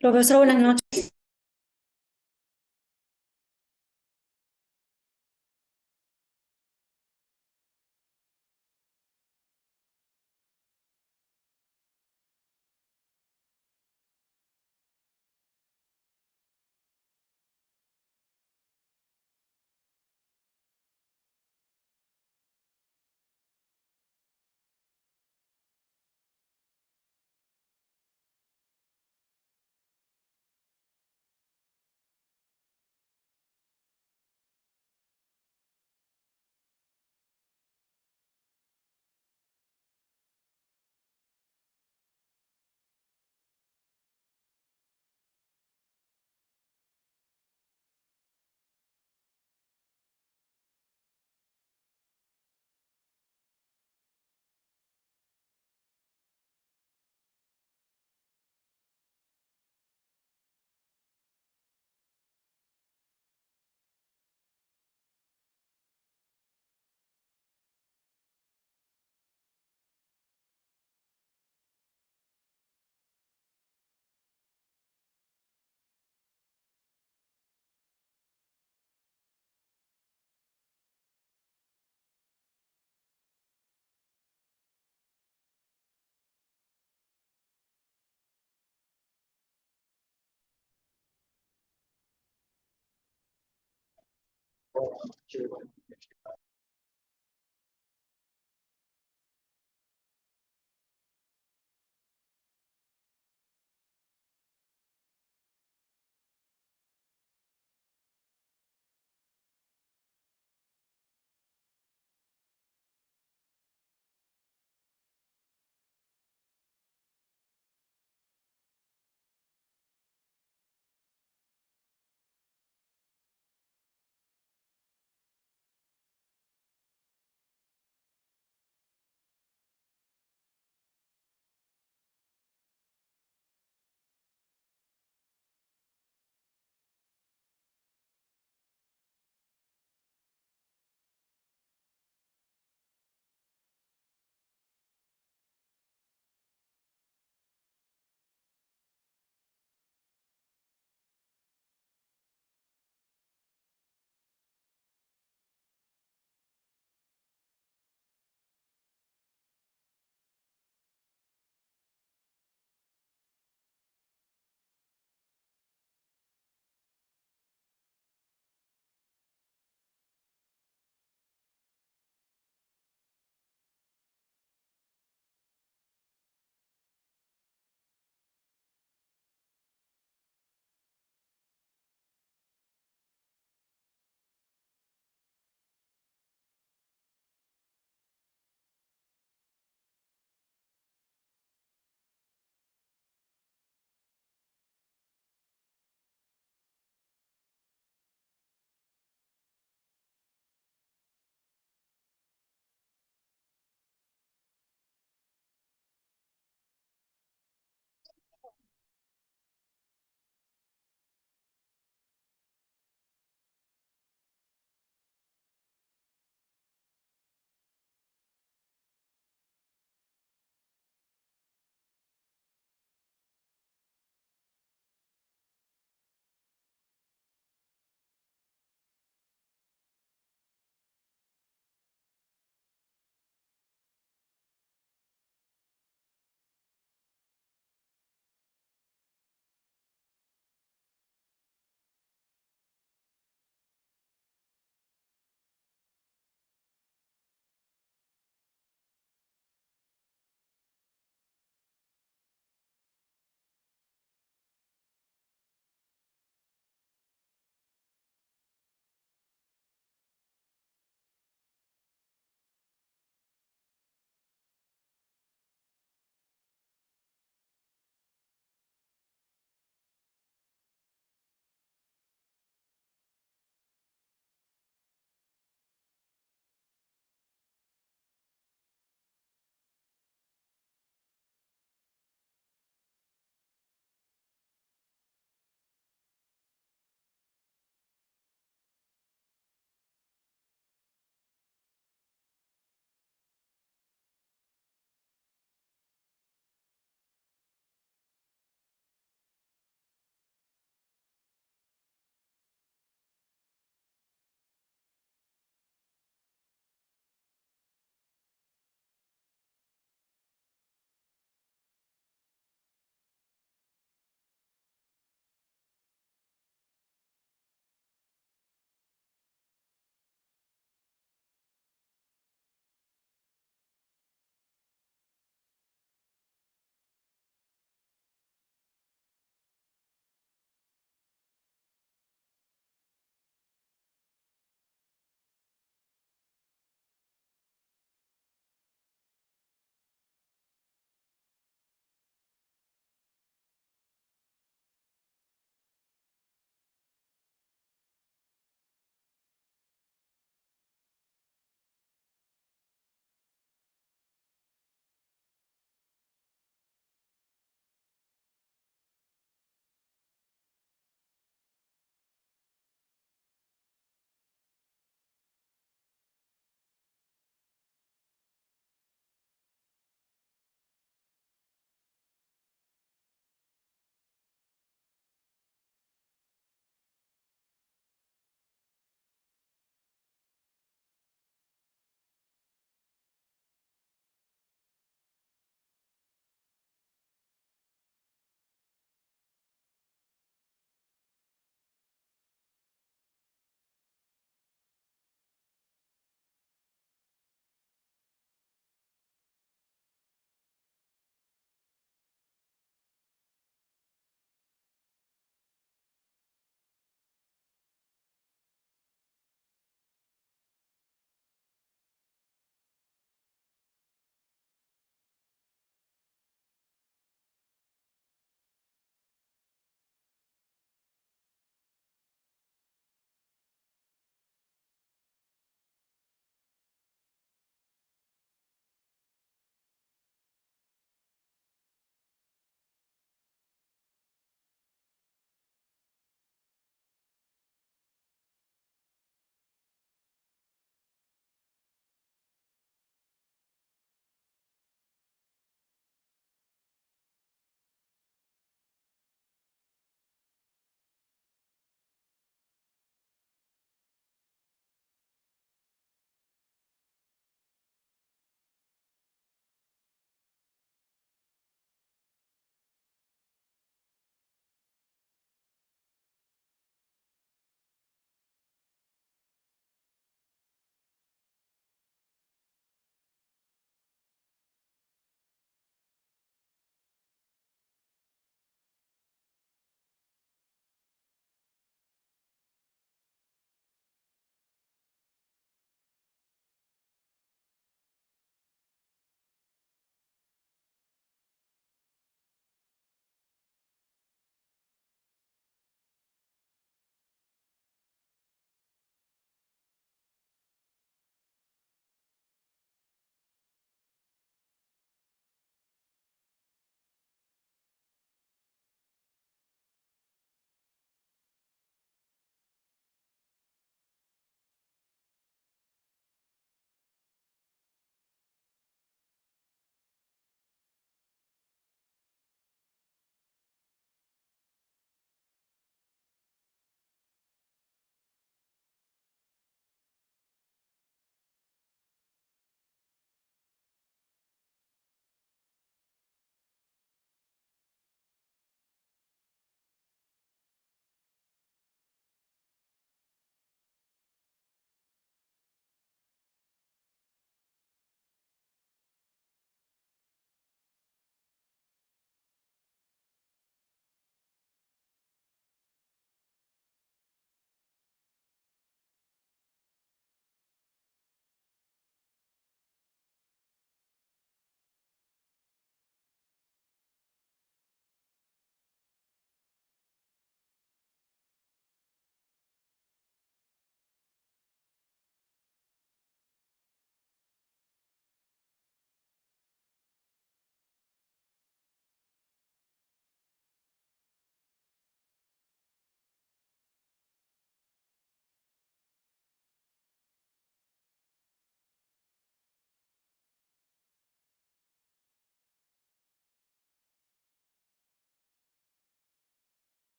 Profesor, buenas noches.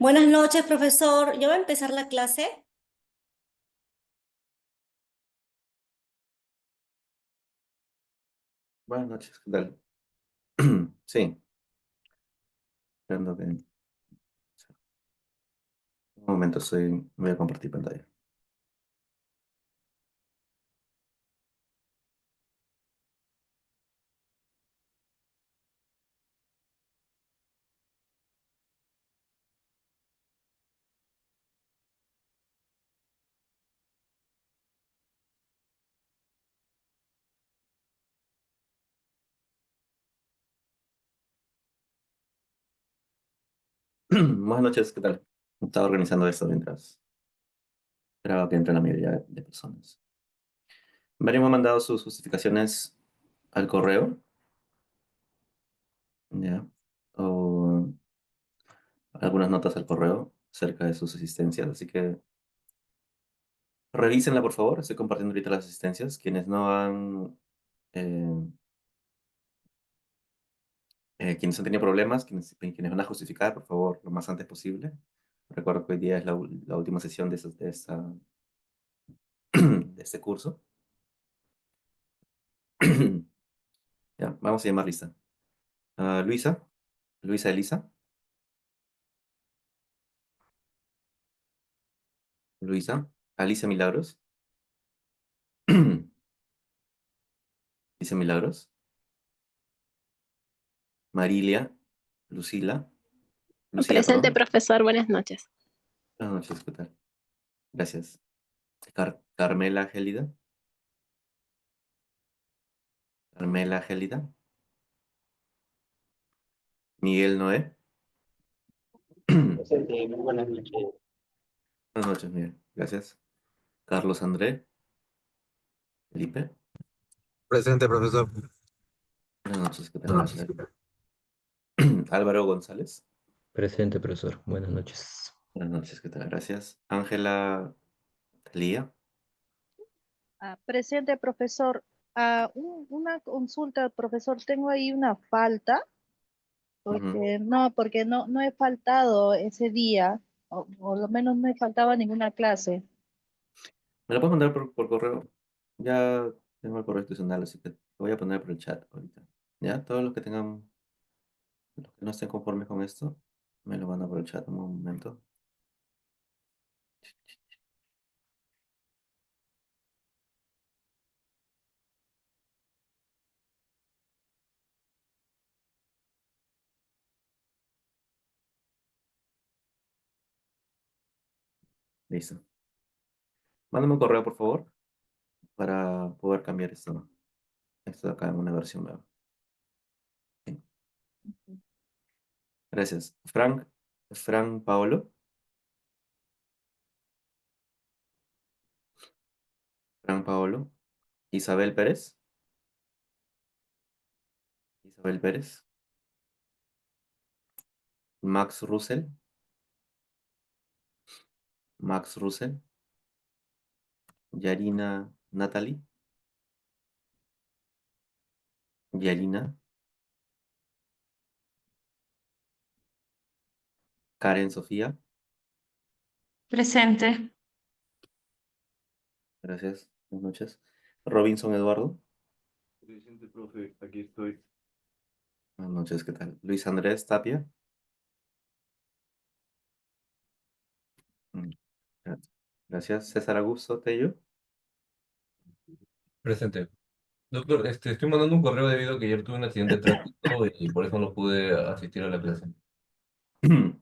Buenas noches, profesor. ¿Ya va a empezar la clase? Buenas noches, ¿qué tal? Sí, esperando que... Un momento, voy a compartir pantalla. Buenas noches, ¿qué tal? Estaba organizando esto mientras esperaba que entre la mayoría de personas. Varios me han mandado sus justificaciones al correo, ¿ya? O algunas notas al correo acerca de sus asistencias, así que revísenla, por favor. Estoy compartiendo ahorita las asistencias. Eh, quienes han tenido problemas, quienes van a justificar, por favor, lo más antes posible. Recuerdo que hoy día es la última sesión de este curso. Ya, vamos a llamar lista. Luisa, Luisa Elisa, Luisa, Alicia Milagros, Alicia Milagros, Marilia, Lucila, Lucía, Presente, perdón. profesor, buenas noches. Buenas noches, ¿qué tal? Gracias. Carmela Gélida, Carmela Gélida, Miguel Noé. Buenas Presente, muy buenas noches. noches, Miguel. Gracias. Carlos André, Felipe. Presente, profesor. Buenas noches, ¿qué tal? Álvaro González. Presente, profesor. Buenas noches. Buenas noches, ¿qué tal? Gracias. Ángela Talía. Presente, profesor. Una consulta, profesor. Tengo ahí una falta, Ujú. porque no he faltado ese día, o por lo menos no he faltado a ninguna clase. ¿Me lo puedes mandar por correo? Ya tengo el correo institucional, así que lo voy a poner por el chat ahorita. ¿Ya? Todos los que no estén conformes con esto, me lo mandan por el chat un momento. Listo. Mándame un correo, por favor, para poder cambiar esto de acá en una versión nueva. Sí. Gracias. Frank Paolo, Frank Paolo, Isabel Pérez, Isabel Pérez, Max Russell, Max Russell, Yarina Natalie, Yarina, Karen Sofía. Presente. Gracias. Buenas noches. Robinson Eduardo. Presente, profe, aquí estoy. Buenas noches, ¿qué tal? Luis Andrés Tapia. Mm, Gracias. César Augusto Tello. Presente. Doctor, estoy mandando un correo debido a que ayer tuve un accidente de tránsito y por eso no pude asistir a la clase.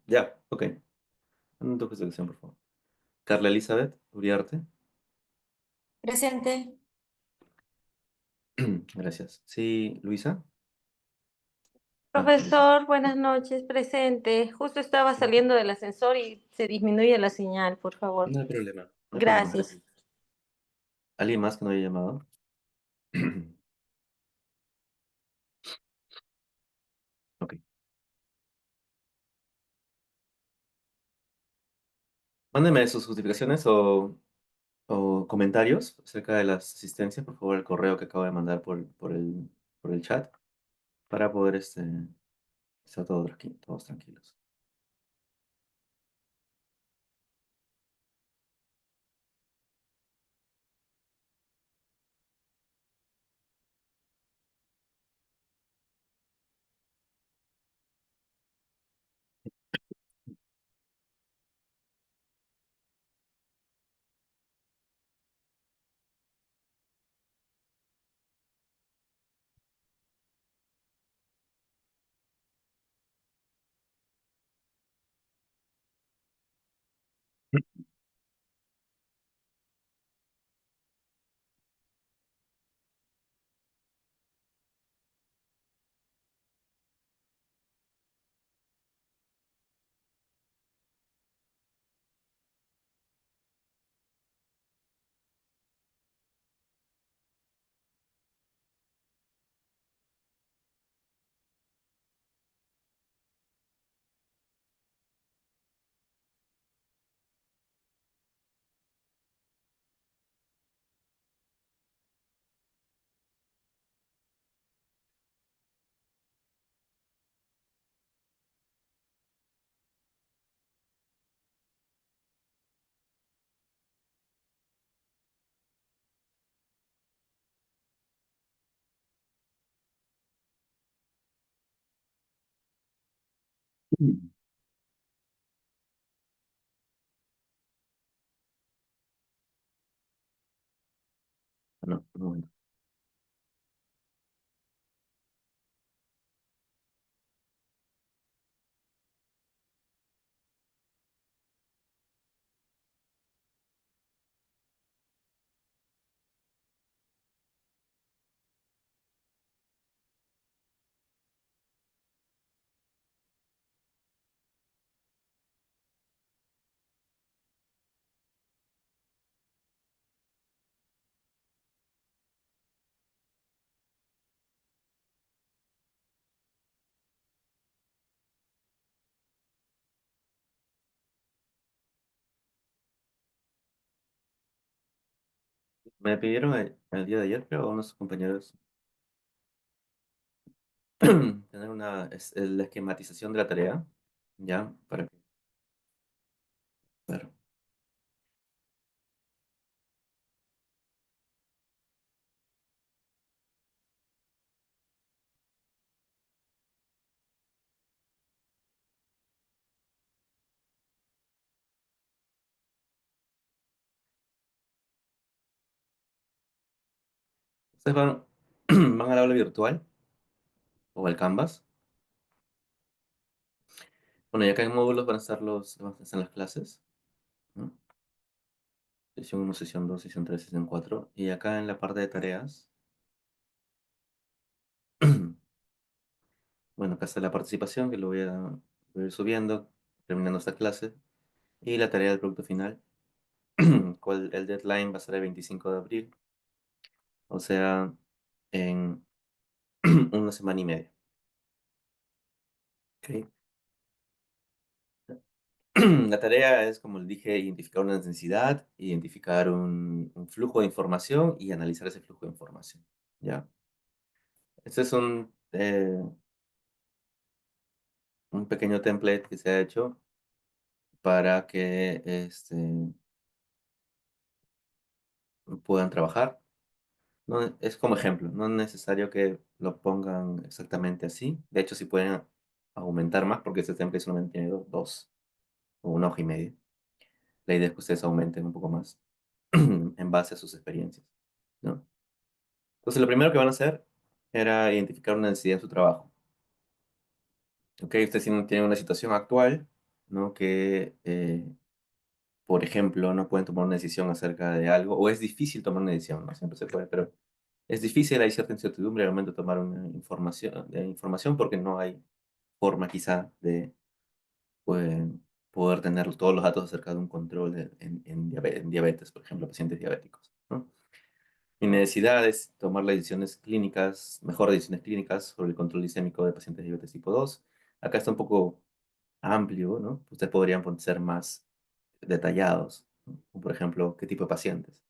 Ya, ok. Un toque de selección, por favor. Carla Elizabeth Uriarte. Presente. Gracias. Sí, Luisa. Luisa. Profesor, buenas noches, presente. Justo estaba saliendo del ascensor y se disminuye la señal, por favor. No hay problema. No hay problema. Gracias. ¿Alguien más que no haya llamado? Ok. Mándenme sus justificaciones o comentarios acerca de las asistencias, por favor, el correo que acabo de mandar por el chat, para poder estar todos tranquilos. No, un momento. Me pidieron el día de ayer, creo, unos compañeros tener la esquematización de la tarea, ¿ya? Para que, claro. Ustedes van, van al aula virtual o al Canvas. Bueno, y acá en módulos van a estar las clases, ¿no? Sesión 1, sesión 2, sesión 3, sesión 4. Y acá en la parte de tareas, bueno, acá está la participación, que voy a ir subiendo, terminando esta clase. Y la tarea del producto final, el deadline va a ser el 25 de abril, o sea, en una semana y media. ¿Ok? La tarea es, como les dije, identificar una necesidad, identificar un flujo de información y analizar ese flujo de información. ¿Ya? Este es un pequeño template que se ha hecho para que puedan trabajar. No, es como ejemplo, no es necesario que lo pongan exactamente así. De hecho, si pueden aumentar más, porque este template solamente tiene dos o una hoja y media. La idea es que ustedes aumenten un poco más en base a sus experiencias, ¿no? Entonces, lo primero que van a hacer era identificar una necesidad en su trabajo. ¿Ok? Ustedes tienen una situación actual, ¿no? Que, por ejemplo, no pueden tomar una decisión acerca de algo, o es difícil tomar una decisión, no siempre se puede, pero es difícil, hay cierta incertidumbre al momento de tomar una información porque no hay forma quizá de pues, poder tener todos los datos acerca de un control en diabetes, por ejemplo, pacientes diabéticos, ¿no? Mi necesidad es tomar las decisiones clínicas, mejores decisiones clínicas sobre el control glicémico de pacientes de diabetes tipo 2. Acá está un poco amplio, ¿no? Ustedes podrían ser más detallados, ¿no? Por ejemplo, qué tipo de pacientes.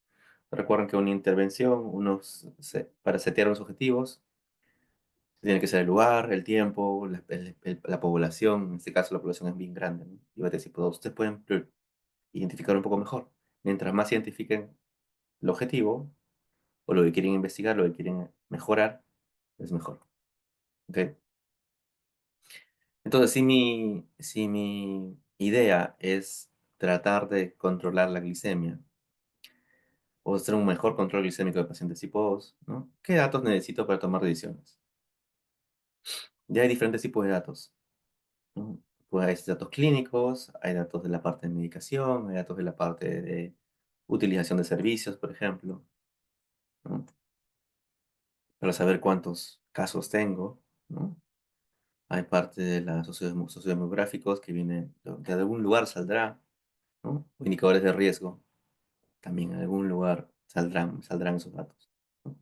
Recuerden que una intervención, para setear unos objetivos, tiene que ser el lugar, el tiempo, la población. En este caso, la población es bien grande, ¿no? Diabetes tipo 2. Ustedes pueden identificar un poco mejor. Mientras más identifiquen el objetivo, o lo que quieren investigar, lo que quieren mejorar, es mejor. ¿Ok? Entonces, si mi idea es tratar de controlar la glicemia, o hacer un mejor control glicémico de pacientes tipo 2, ¿no? ¿Qué datos necesito para tomar decisiones? Ya hay diferentes tipos de datos, ¿no? Pues hay datos clínicos, hay datos de la parte de medicación, hay datos de la parte de utilización de servicios, por ejemplo, ¿no? Para saber cuántos casos tengo, ¿no? Hay parte de los sociodemográficos que vienen de algún lugar saldrá, ¿no? O indicadores de riesgo, también en algún lugar saldrán esos datos, ¿no?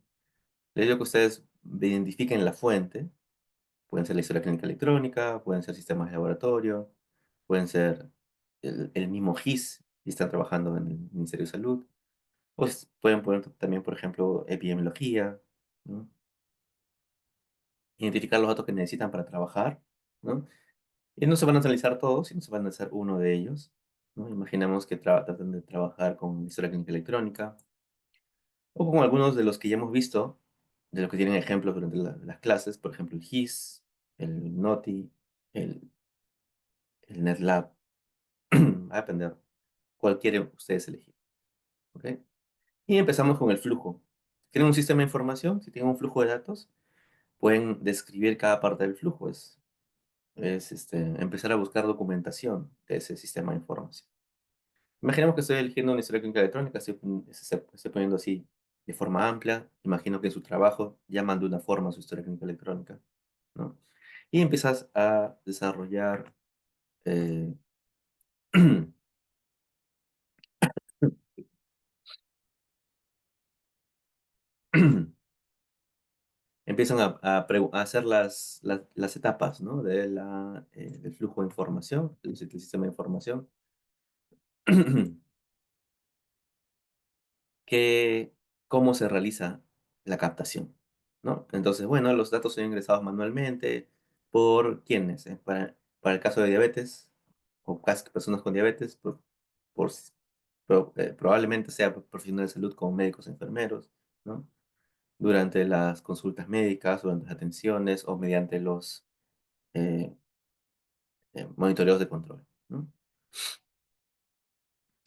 Les digo que ustedes identifiquen la fuente. Pueden ser la historia clínica electrónica, pueden ser sistemas de laboratorio, pueden ser el mismo GIS si están trabajando en el Ministerio de Salud. Pues pueden poner también, por ejemplo, epidemiología, ¿no? Identificar los datos que necesitan para trabajar, ¿no? Y no se van a analizar todos, sino se van a analizar uno de ellos, ¿no? Imaginemos que tratan de trabajar con historia clínica electrónica o con algunos de los que ya hemos visto, de los que tienen ejemplos durante las clases, por ejemplo, el GIS, el NOTI, el el NetLab. Va a depender cuál quieren ustedes elegir. ¿Ok? Y empezamos con el flujo. ¿Tienen un sistema de información? Si tienen un flujo de datos, pueden describir cada parte del flujo. Empezar a buscar documentación de ese sistema de información. Imaginemos que estoy eligiendo una historia clínica electrónica, estoy poniendo así de forma amplia. Imagino que en su trabajo llaman de una forma a su historia clínica electrónica, ¿no? Y empiezas a desarrollar eh, empiezan a hacer las etapas, ¿no? Del flujo de información, del sistema de información. que cómo se realiza la captación, ¿no? Entonces, bueno, los datos son ingresados manualmente por quienes, para el caso de diabetes o personas con diabetes, por, probablemente sea por profesionales de salud como médicos, enfermeros, ¿no? Durante las consultas médicas, durante las atenciones o mediante los eh, monitoreos de control, ¿no?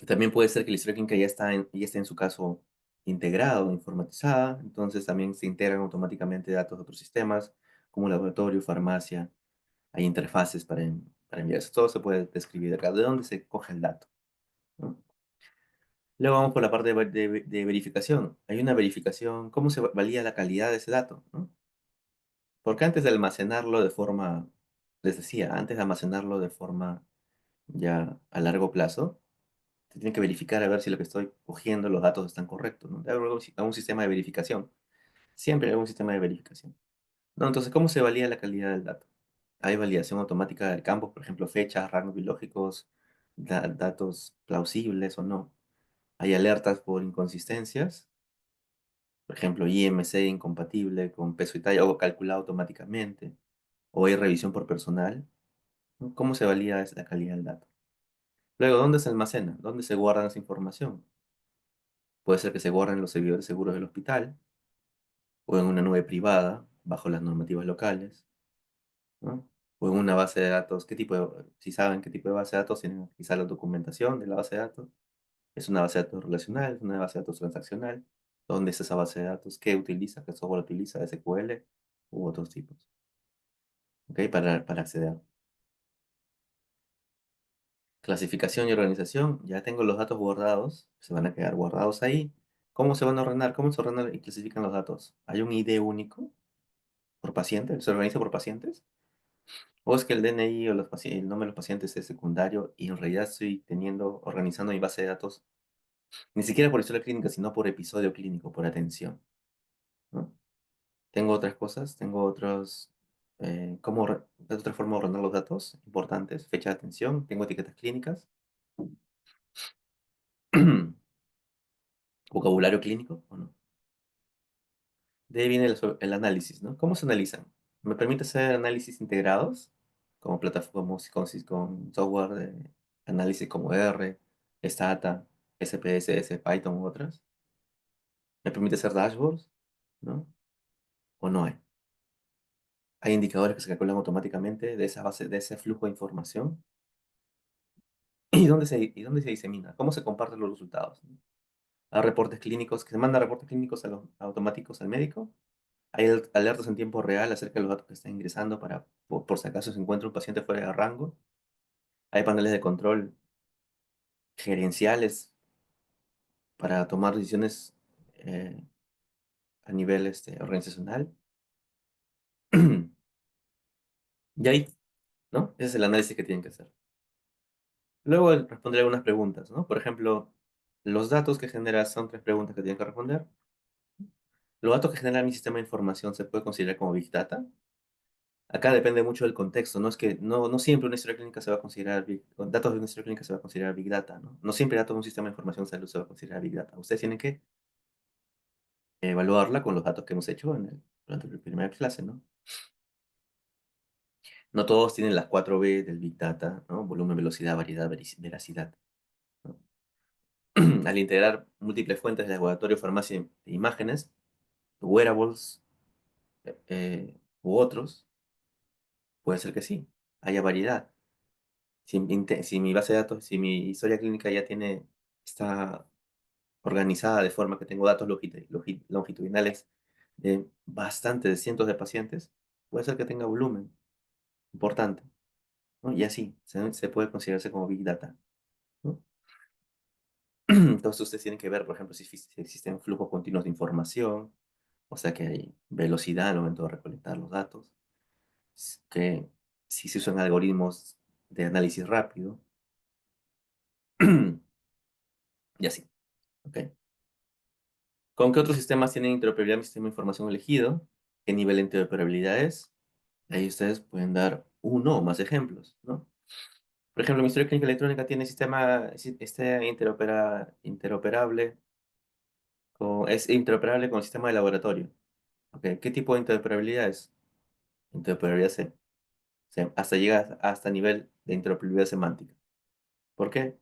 También puede ser que la historia clínica ya esté en su caso integrado, informatizada, entonces también se integran automáticamente datos de otros sistemas, como laboratorio, farmacia, hay interfaces para enviar eso. Todo se puede describir acá, de dónde se coge el dato, ¿no? Luego vamos por la parte de verificación. Hay una verificación, ¿cómo se valida la calidad de ese dato, ¿no? Porque antes de almacenarlo de forma, les decía, antes de almacenarlo de forma ya a largo plazo, se tiene que verificar a ver si lo que estoy cogiendo, los datos están correctos, ¿no? Hay algún sistema de verificación. Siempre hay algún sistema de verificación. ¿No? Entonces, ¿cómo se valida la calidad del dato? Hay validación automática del campo, por ejemplo, fechas, rangos biológicos, datos plausibles o no. Hay alertas por inconsistencias, por ejemplo, IMC incompatible con peso y talla o calculado automáticamente, o hay revisión por personal, ¿no? ¿Cómo se valida la calidad del dato? Luego, ¿dónde se almacena? ¿Dónde se guarda esa información? Puede ser que se guarden los servidores seguros del hospital o en una nube privada bajo las normativas locales, ¿no? O en una base de datos. Si saben qué tipo de base de datos, tienen quizá la documentación de la base de datos. ¿Es una base de datos relacional? ¿Es una base de datos transaccional? ¿Dónde es esa base de datos? ¿Qué utiliza? ¿Qué software utiliza? ¿SQL u otros tipos? ¿Ok? Para acceder. Clasificación y organización. Ya tengo los datos guardados. Se van a quedar guardados ahí. ¿Cómo se van a ordenar? ¿Cómo se ordenan y clasifican los datos? ¿Hay un ID único por paciente? ¿Se organiza por pacientes? ¿O es que el DNI o el nombre de los pacientes es secundario y en realidad estoy organizando mi base de datos ni siquiera por historia clínica, sino por episodio clínico, por atención, ¿no? Tengo otras cosas, tengo de otra forma de ordenar los datos importantes, fecha de atención, tengo etiquetas clínicas, vocabulario clínico, ¿o no? De ahí viene el análisis, ¿no? ¿Cómo se analizan? Me permite hacer análisis integrados, como plataformas con software de análisis como R, Stata, SPSS, Python u otras. Me permite hacer dashboards, ¿no? ¿O no hay? Hay indicadores que se calculan automáticamente de esa base, de ese flujo de información. ¿Y dónde se disemina? ¿Cómo se comparten los resultados? Hay reportes clínicos, que se mandan reportes clínicos automáticos al médico. Hay alertas en tiempo real acerca de los datos que están ingresando por si acaso se encuentra un paciente fuera de rango. Hay paneles de control gerenciales para tomar decisiones eh, a nivel organizacional. Y ahí, ¿no? Ese es el análisis que tienen que hacer. Luego responderé algunas preguntas, ¿no? Por ejemplo, los datos que generas son 3 preguntas que tienen que responder. ¿Los datos que genera mi sistema de información se puede considerar como Big Data? Acá depende mucho del contexto, ¿no? Es que no siempre una historia clínica se va a considerar datos de una historia clínica se va a considerar Big Data, ¿no? No siempre datos de un sistema de información de salud se va a considerar Big Data. Ustedes tienen que evaluarla con los datos que hemos hecho durante la primera clase, ¿no? No todos tienen las 4B del Big Data, ¿no? Volumen, velocidad, variedad, veracidad, ¿no? Al integrar múltiples fuentes de laboratorio, farmacia e imágenes, wearables u otros, puede ser que sí, haya variedad. Si mi base de datos, si mi historia clínica ya está organizada de forma que tengo datos longitudinales de de cientos de pacientes, puede ser que tenga volumen importante, ¿no? Y así se puede considerarse como Big Data, ¿no? Entonces ustedes tienen que ver, por ejemplo, si existen flujos continuos de información, o sea que hay velocidad al momento de recolectar los datos, que si se usan algoritmos de análisis rápido, y así, ¿ok? ¿Con qué otros sistemas tienen interoperabilidad mi sistema de información elegido? ¿Qué nivel de interoperabilidad es? Ahí ustedes pueden dar uno o más ejemplos, ¿no? Por ejemplo, mi historia clínica electrónica tiene interoperable es interoperable con el sistema de laboratorio. ¿Ok? ¿Qué tipo de interoperabilidad es? Interoperabilidad hasta llega hasta nivel de interoperabilidad semántica. ¿Por qué?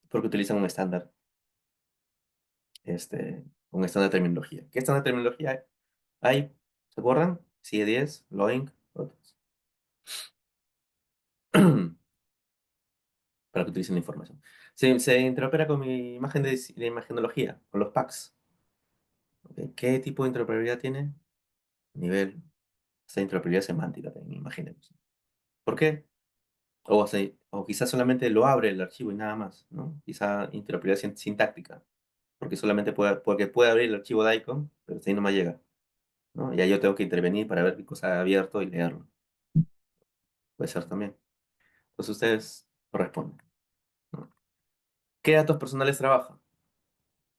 Porque utilizan un estándar de terminología. ¿Qué estándar de terminología hay? ¿Se acuerdan? CIE10, LOINC, otros. Para que utilicen la información. Se interopera con mi imagen de imagenología, con los PACS. ¿Ok? ¿Qué tipo de interoperabilidad tiene? Nivel, esa interoperabilidad semántica también, imaginemos. ¿Por qué? O quizás solamente lo abre el archivo y nada más, ¿no? Quizá interoperabilidad sintáctica, porque puede abrir el archivo de icon, pero hasta ahí no me llega, ¿no? Ya yo tengo que intervenir para ver qué cosa ha abierto y leerlo. Puede ser también. Entonces ustedes corresponden, ¿no? ¿Qué datos personales trabaja?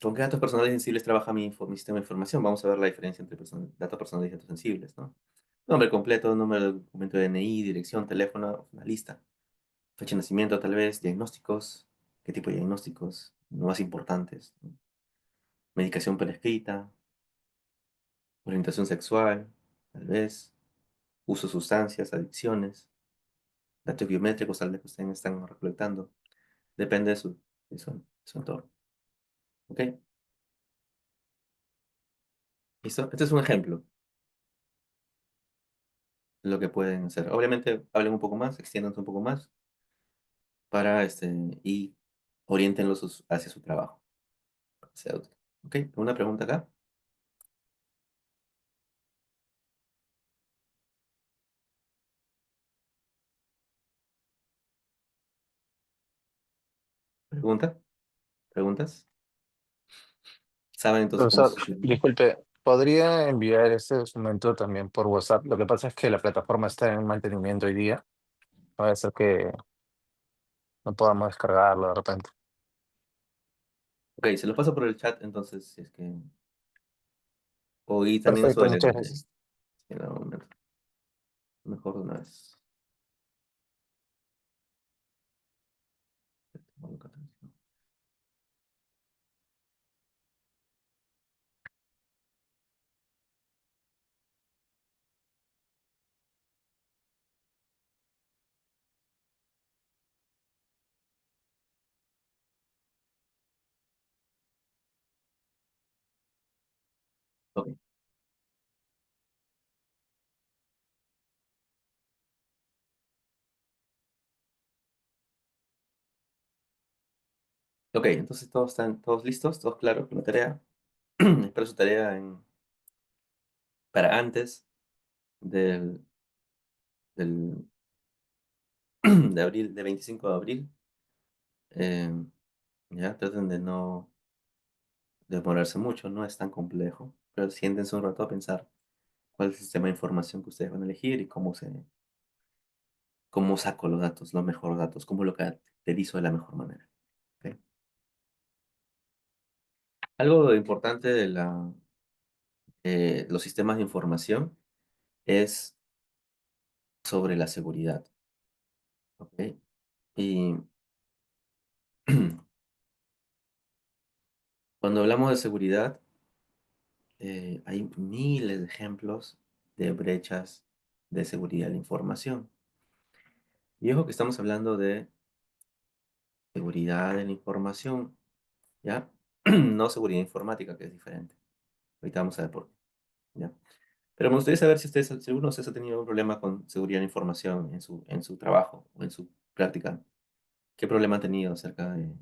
¿Con qué datos personales sensibles trabaja mi sistema de información? Vamos a ver la diferencia entre datos personales y datos sensibles, ¿no? Nombre completo, número de documento de DNI, dirección, teléfono, una lista. Fecha de nacimiento, tal vez, diagnósticos, qué tipo de diagnósticos, los más importantes, ¿no? Medicación prescrita, orientación sexual, tal vez, uso de sustancias, adicciones, datos biométricos, tal vez que ustedes están recolectando. Depende de su entorno. ¿Ok? ¿Listo? Este es un ejemplo de lo que pueden hacer. Obviamente, hablen un poco más, extiéndanse un poco más y oriéntenlos hacia su trabajo. Sea útil. ¿Ok? ¿Una pregunta acá? ¿Pregunta? ¿Preguntas? ¿Saben entonces cómo Profesor, se... disculpe, ¿podría enviar este documento también por WhatsApp? Lo que pasa es que la plataforma está en mantenimiento hoy día. Puede ser que no podamos descargarlo de repente. Ok, se lo paso por el chat, entonces, si es que... y también Perfecto, suele... muchas gracias. en algún momento. Mejor de una vez. Ok, ok, entonces todos están todos listos, todos claros con la tarea. Espero su tarea para antes del, del de abril, de 25 de abril. Eh, ya, traten de no demorarse mucho, no es tan complejo, pero siéntense un rato a pensar cuál es el sistema de información que ustedes van a elegir y cómo saco los datos, los mejores datos, cómo lo caracterizo de la mejor manera. ¿Ok? Algo importante los sistemas de información es sobre la seguridad. ¿Ok? Y cuando hablamos de seguridad, hay miles de ejemplos de brechas de seguridad de la información. Y ojo que estamos hablando de seguridad de la información, ¿ya? No seguridad informática, que es diferente. Ahorita vamos a ver por qué, ¿ya? Pero me gustaría saber si alguno de ustedes ha tenido un problema con seguridad de la información en su trabajo o práctica, ¿qué problema ha tenido acerca de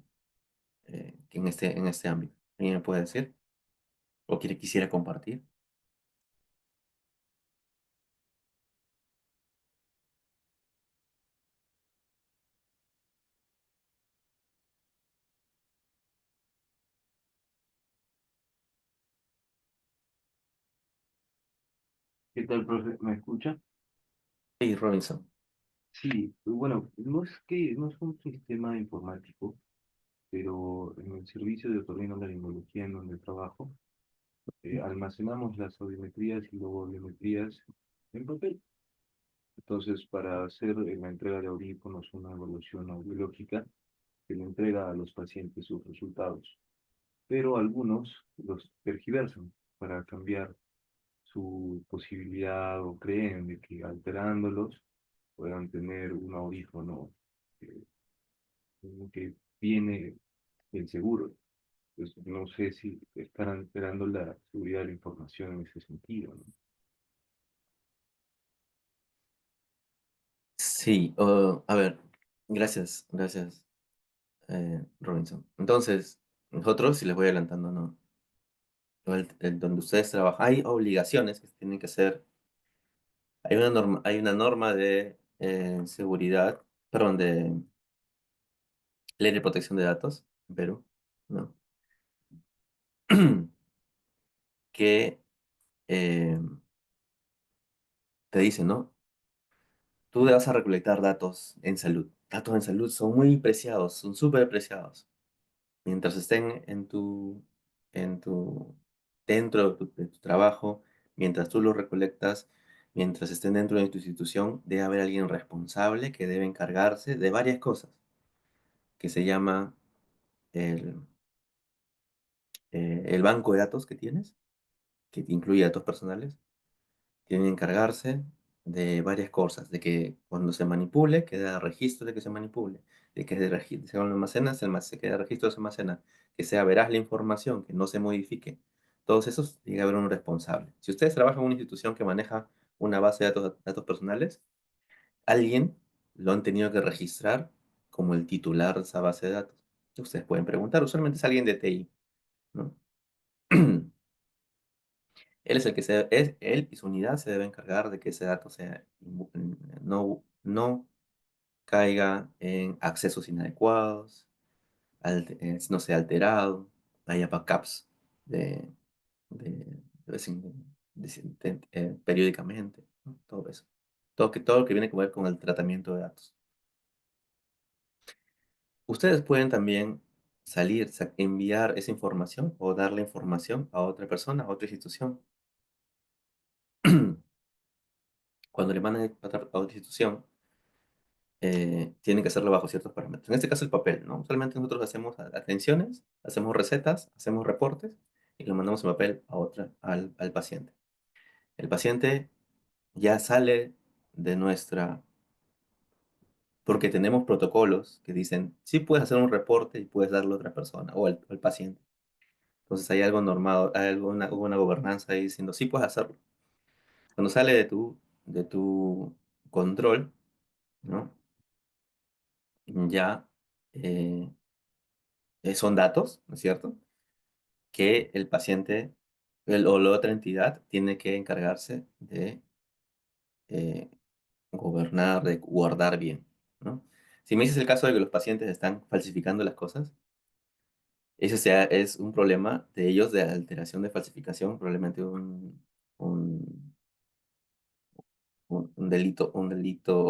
en este ámbito? ¿Alguien me puede decir? ¿O quisiera compartir? ¿Qué tal, profe? ¿Me escucha? Sí, Robinson. Sí, bueno, no es un sistema informático, pero en el servicio de otorrinolaringología en donde trabajo, almacenamos las audiometrías y logometrías en papel. Entonces, para hacer la entrega de audífonos, una evaluación audiológica, se le entrega a los pacientes sus resultados. Pero algunos los tergiversan para cambiar su posibilidad o creen de que alterándolos puedan tener un audífono eh, que viene del seguro. Pues no sé si están alterando la seguridad de la información en ese sentido, ¿no? Sí, a ver, gracias, Robinson. Entonces, nosotros, si les voy adelantando, ¿no? Donde ustedes trabajan, hay obligaciones que tienen que ser, hay una norma de seguridad, perdón, de ley de protección de datos en Perú, ¿no? Que eh, te dice, ¿no? Tú vas a recolectar datos en salud. Datos en salud son muy preciados, son súper preciados. Mientras estén en tu, dentro de tu trabajo, mientras tú los recolectas, mientras estén dentro de tu institución, debe haber alguien responsable que debe encargarse de varias cosas, que se llama el, el banco de datos que tienes, que te incluye datos personales. Tienen que encargarse de varias cosas, de que cuando se manipule, quede registro de que se manipule, de que se almacena, se quede registro, se almacena, que sea veraz la información, que no se modifique. Todos esos tiene que haber un responsable. Si ustedes trabajan en una institución que maneja una base de datos personales, alguien lo han tenido que registrar como el titular de esa base de datos. Ustedes pueden preguntar, usualmente es alguien de TI, ¿no? Él es el que él y su unidad se debe encargar de que ese dato no caiga en accesos inadecuados, no sea alterado, haya backups de, de vez periódicamente, ¿no? Todo eso. Todo lo que viene a ver con el tratamiento de datos. Ustedes pueden también enviar esa información o dar la información a otra persona, a otra institución. Cuando le mandan a otra institución, tienen que hacerlo bajo ciertos parámetros. En este caso, el papel, ¿no? Usualmente nosotros hacemos atenciones, hacemos recetas, hacemos reportes y lo mandamos en papel al paciente. El paciente ya sale de nuestra... Porque tenemos protocolos que dicen, sí puedes hacer un reporte y puedes darlo a otra persona o al paciente. Entonces hay algo normado, hay una gobernanza ahí diciendo, sí puedes hacerlo. Cuando sale de tu control, ¿no? Ya eh, son datos, ¿no es cierto? Que el paciente o la otra entidad tiene que encargarse de eh, gobernar, de guardar bien, ¿no? Si me dices el caso de que los pacientes están falsificando las cosas, es un problema de ellos de alteración de falsificación, probablemente un, un delito o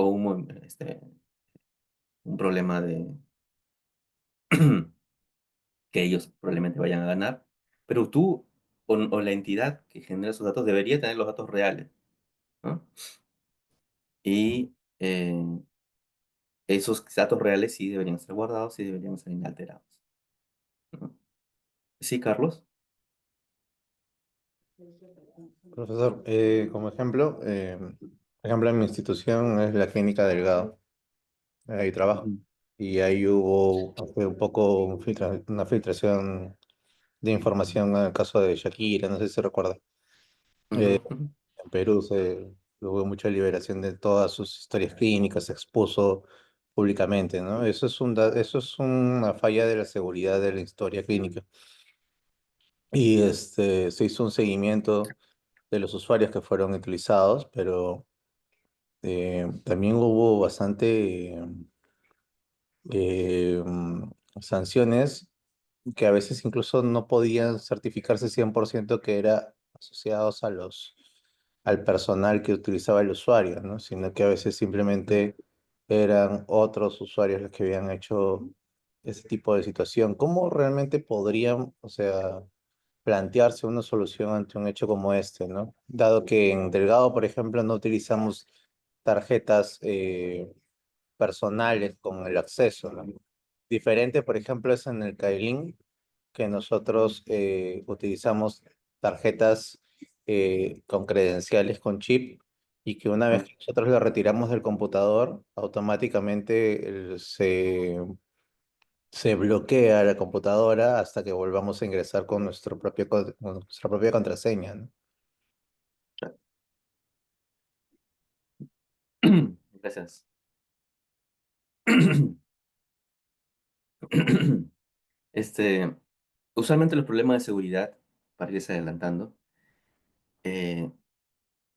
un problema de que ellos probablemente vayan a ganar, pero tú o la entidad que genera esos datos debería tener los datos reales, ¿no? Y esos datos reales sí deberían ser guardados y deberían ser inalterados, ¿no? Sí, Carlos. Profesor, como ejemplo, por ejemplo, en mi institución es la Clínica Delgado, ahí trabajo. Ujú, Y ahí hubo hace un poco una filtración de información en el caso de Shakira, no sé si se recuerda. ujú, Eh, ujú. en Perú hubo mucha liberación de todas sus historias clínicas, se expuso públicamente, ¿no? Eso es una falla de la seguridad de la historia clínica. Y se hizo un seguimiento de los usuarios que fueron utilizados, pero también hubo bastante sanciones que a veces incluso no podían certificarse 100% que era asociados al personal que utilizaba el usuario, ¿no? Sino que a veces simplemente eran otros usuarios los que habían hecho ese tipo de situación. ¿Cómo realmente podrían, o sea, plantearse una solución ante un hecho como este, ¿no? Dado que en Delgado, por ejemplo, no utilizamos tarjetas personales con el acceso, ¿no? Diferente, por ejemplo, es en el Cailín, que nosotros utilizamos tarjetas con credenciales con chip y que una vez que nosotros la retiramos del computador, automáticamente se bloquea la computadora hasta que volvamos a ingresar con con nuestra propia contraseña, ¿no? Gracias. Este, usualmente los problemas de seguridad, para irse adelantando, eh,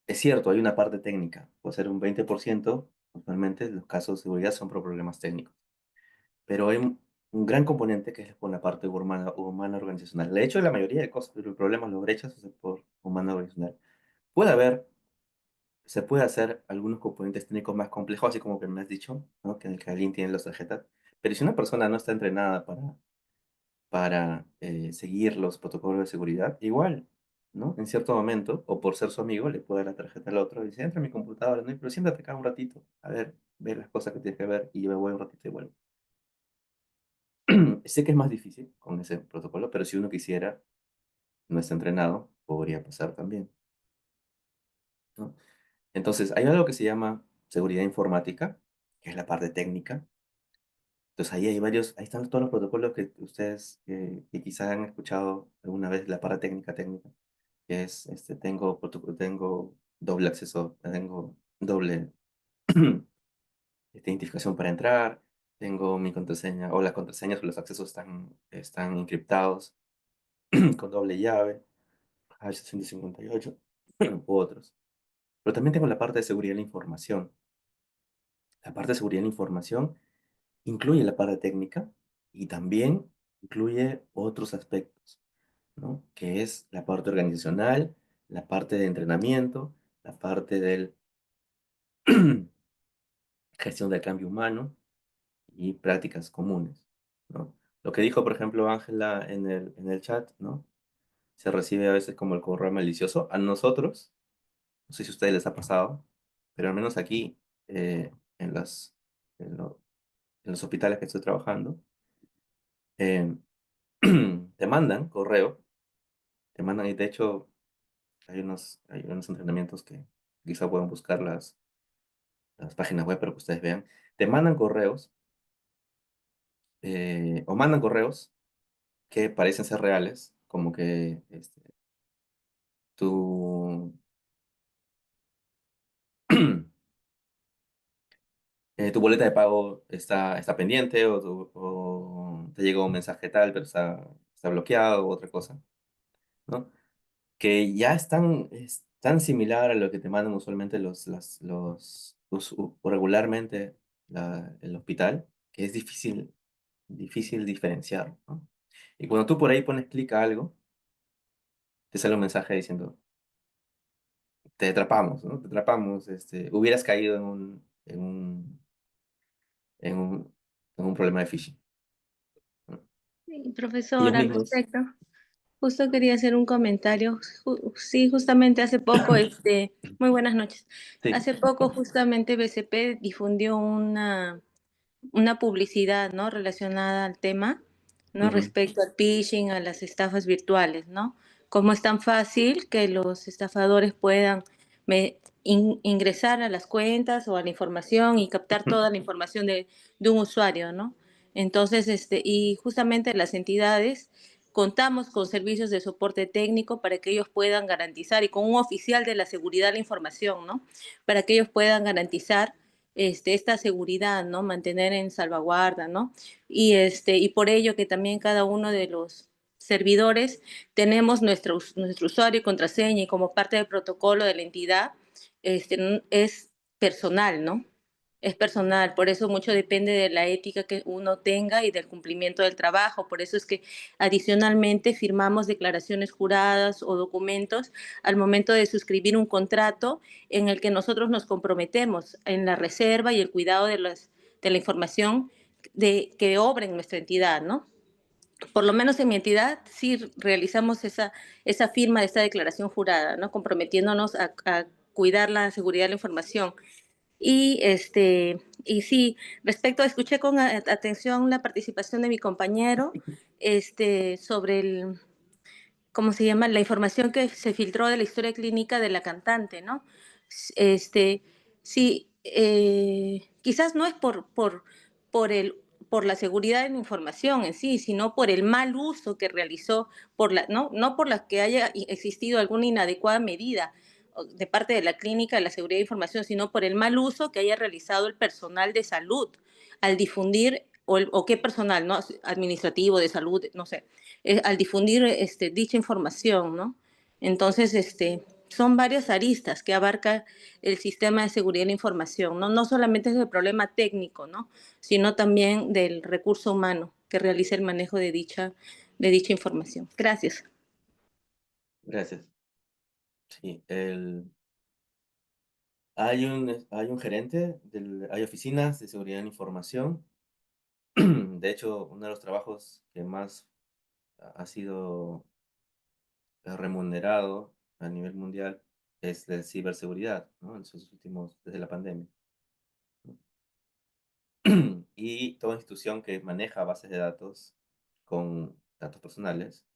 es cierto, hay una parte técnica, puede ser un 20%, usualmente los casos de seguridad son por problemas técnicos, pero hay un gran componente que es por la parte humana organizacional. De hecho, la mayoría de cosas, de los problemas, los brechas, es por humana organizacional. Puede haber, se puede hacer algunos componentes técnicos más complejos, así como que me has dicho, ¿no? Que en el que alguien tiene las tarjetas, pero si una persona no está entrenada para seguir los protocolos de seguridad, igual, ¿no? En cierto momento, o por ser su amigo, le puede dar la tarjeta al otro y dice, entra a mi computadora, ¿no? Pero siéntate acá un ratito, a ver, ve las cosas que tienes que ver y yo me voy un ratito y vuelvo. Sé que es más difícil con ese protocolo, pero si uno quisiera, no está entrenado, podría pasar también, ¿no? Entonces, hay algo que se llama seguridad informática, que es la parte técnica. Entonces, ahí hay varios, ahí están todos los protocolos que ustedes que quizás han escuchado alguna vez, la parte técnica, que es, tengo doble acceso, tengo doble identificación para entrar, tengo mi contraseña, o las contraseñas o los accesos están encriptados con doble llave, hash 158, u otros. Pero también tengo la parte de seguridad de la información. La parte de seguridad de la información incluye la parte técnica y también incluye otros aspectos, ¿no? Que es la parte organizacional, la parte de entrenamiento, la parte de gestión del cambio humano y prácticas comunes, ¿no? Lo que dijo, por ejemplo, Ángela en el chat, ¿no? Se recibe a veces como el correo malicioso. A nosotros, no sé si a ustedes les ha pasado, pero al menos aquí, eh, en en, lo- en los hospitales que estoy trabajando, eh, te mandan correo, te mandan, y de hecho hay unos entrenamientos que quizá puedan buscar las páginas web para que ustedes vean, te mandan correos, o mandan correos que parecen ser reales, como que tu, tu boleta de pago está pendiente o te llegó un mensaje tal, pero está bloqueado o otra cosa, ¿no? Que ya es tan similar a lo que te mandan usualmente o regularmente el hospital, que es difícil diferenciar, ¿no? Y cuando tú por ahí pones clic a algo, te sale un mensaje diciendo, te atrapamos, ¿no? Te atrapamos, hubieras caído en un, en un problema de phishing, ¿no? Sí, Ellos profesor, al mismos, respecto, justo quería hacer un comentario. Sí, justamente hace poco, muy buenas noches. sí. Hace poco justamente BCP difundió una publicidad, ¿no? Relacionada al tema, ¿no? Ujú. Respecto al phishing, a las estafas virtuales, ¿no? Cómo es tan fácil que los estafadores puedan ingresar a las cuentas o a la información y captar toda la información de un usuario, ¿no? Entonces, y justamente las entidades contamos con servicios de soporte técnico para que ellos puedan garantizar, y con un oficial de la seguridad de la información, ¿no? Para que ellos puedan garantizar esta seguridad, ¿no? Mantener en salvaguarda, ¿no? Y por ello que también cada uno de los servidores tenemos nuestro usuario y contraseña y como parte del protocolo de la entidad, es personal, ¿no? Es personal, por eso mucho depende de la ética que uno tenga y del cumplimiento del trabajo. Por eso es que adicionalmente firmamos declaraciones juradas o documentos al momento de suscribir un contrato en el que nosotros nos comprometemos en la reserva y el cuidado de la información que obra en nuestra entidad, ¿no? Por lo menos en mi entidad sí realizamos esa firma de esta declaración jurada, ¿no? Comprometiéndonos a cuidar la seguridad de la información. Y sí, escuché con atención la participación de mi compañero sobre ¿cómo se llama? La información que se filtró de la historia clínica de la cantante, ¿no? Este, sí, quizás no es por el, por la seguridad de la información en sí, sino por el mal uso que realizó, no por la que haya existido alguna inadecuada medida de parte de la clínica de la seguridad de información, sino por el mal uso que haya realizado el personal de salud al difundir, o qué personal, ¿no? Administrativo, de salud, no sé, al difundir dicha información, ¿no? Entonces, son varias aristas que abarca el sistema de seguridad de la información, ¿no? No solamente es el problema técnico, ¿no? Sino también del recurso humano que realiza el manejo de dicha información. Gracias. Gracias. Sí, hay un gerente, hay oficinas de seguridad en información. De hecho, uno de los trabajos que más ha sido remunerado a nivel mundial es de ciberseguridad, ¿no? En sus últimos, desde la pandemia. Y toda institución que maneja bases de datos con datos personales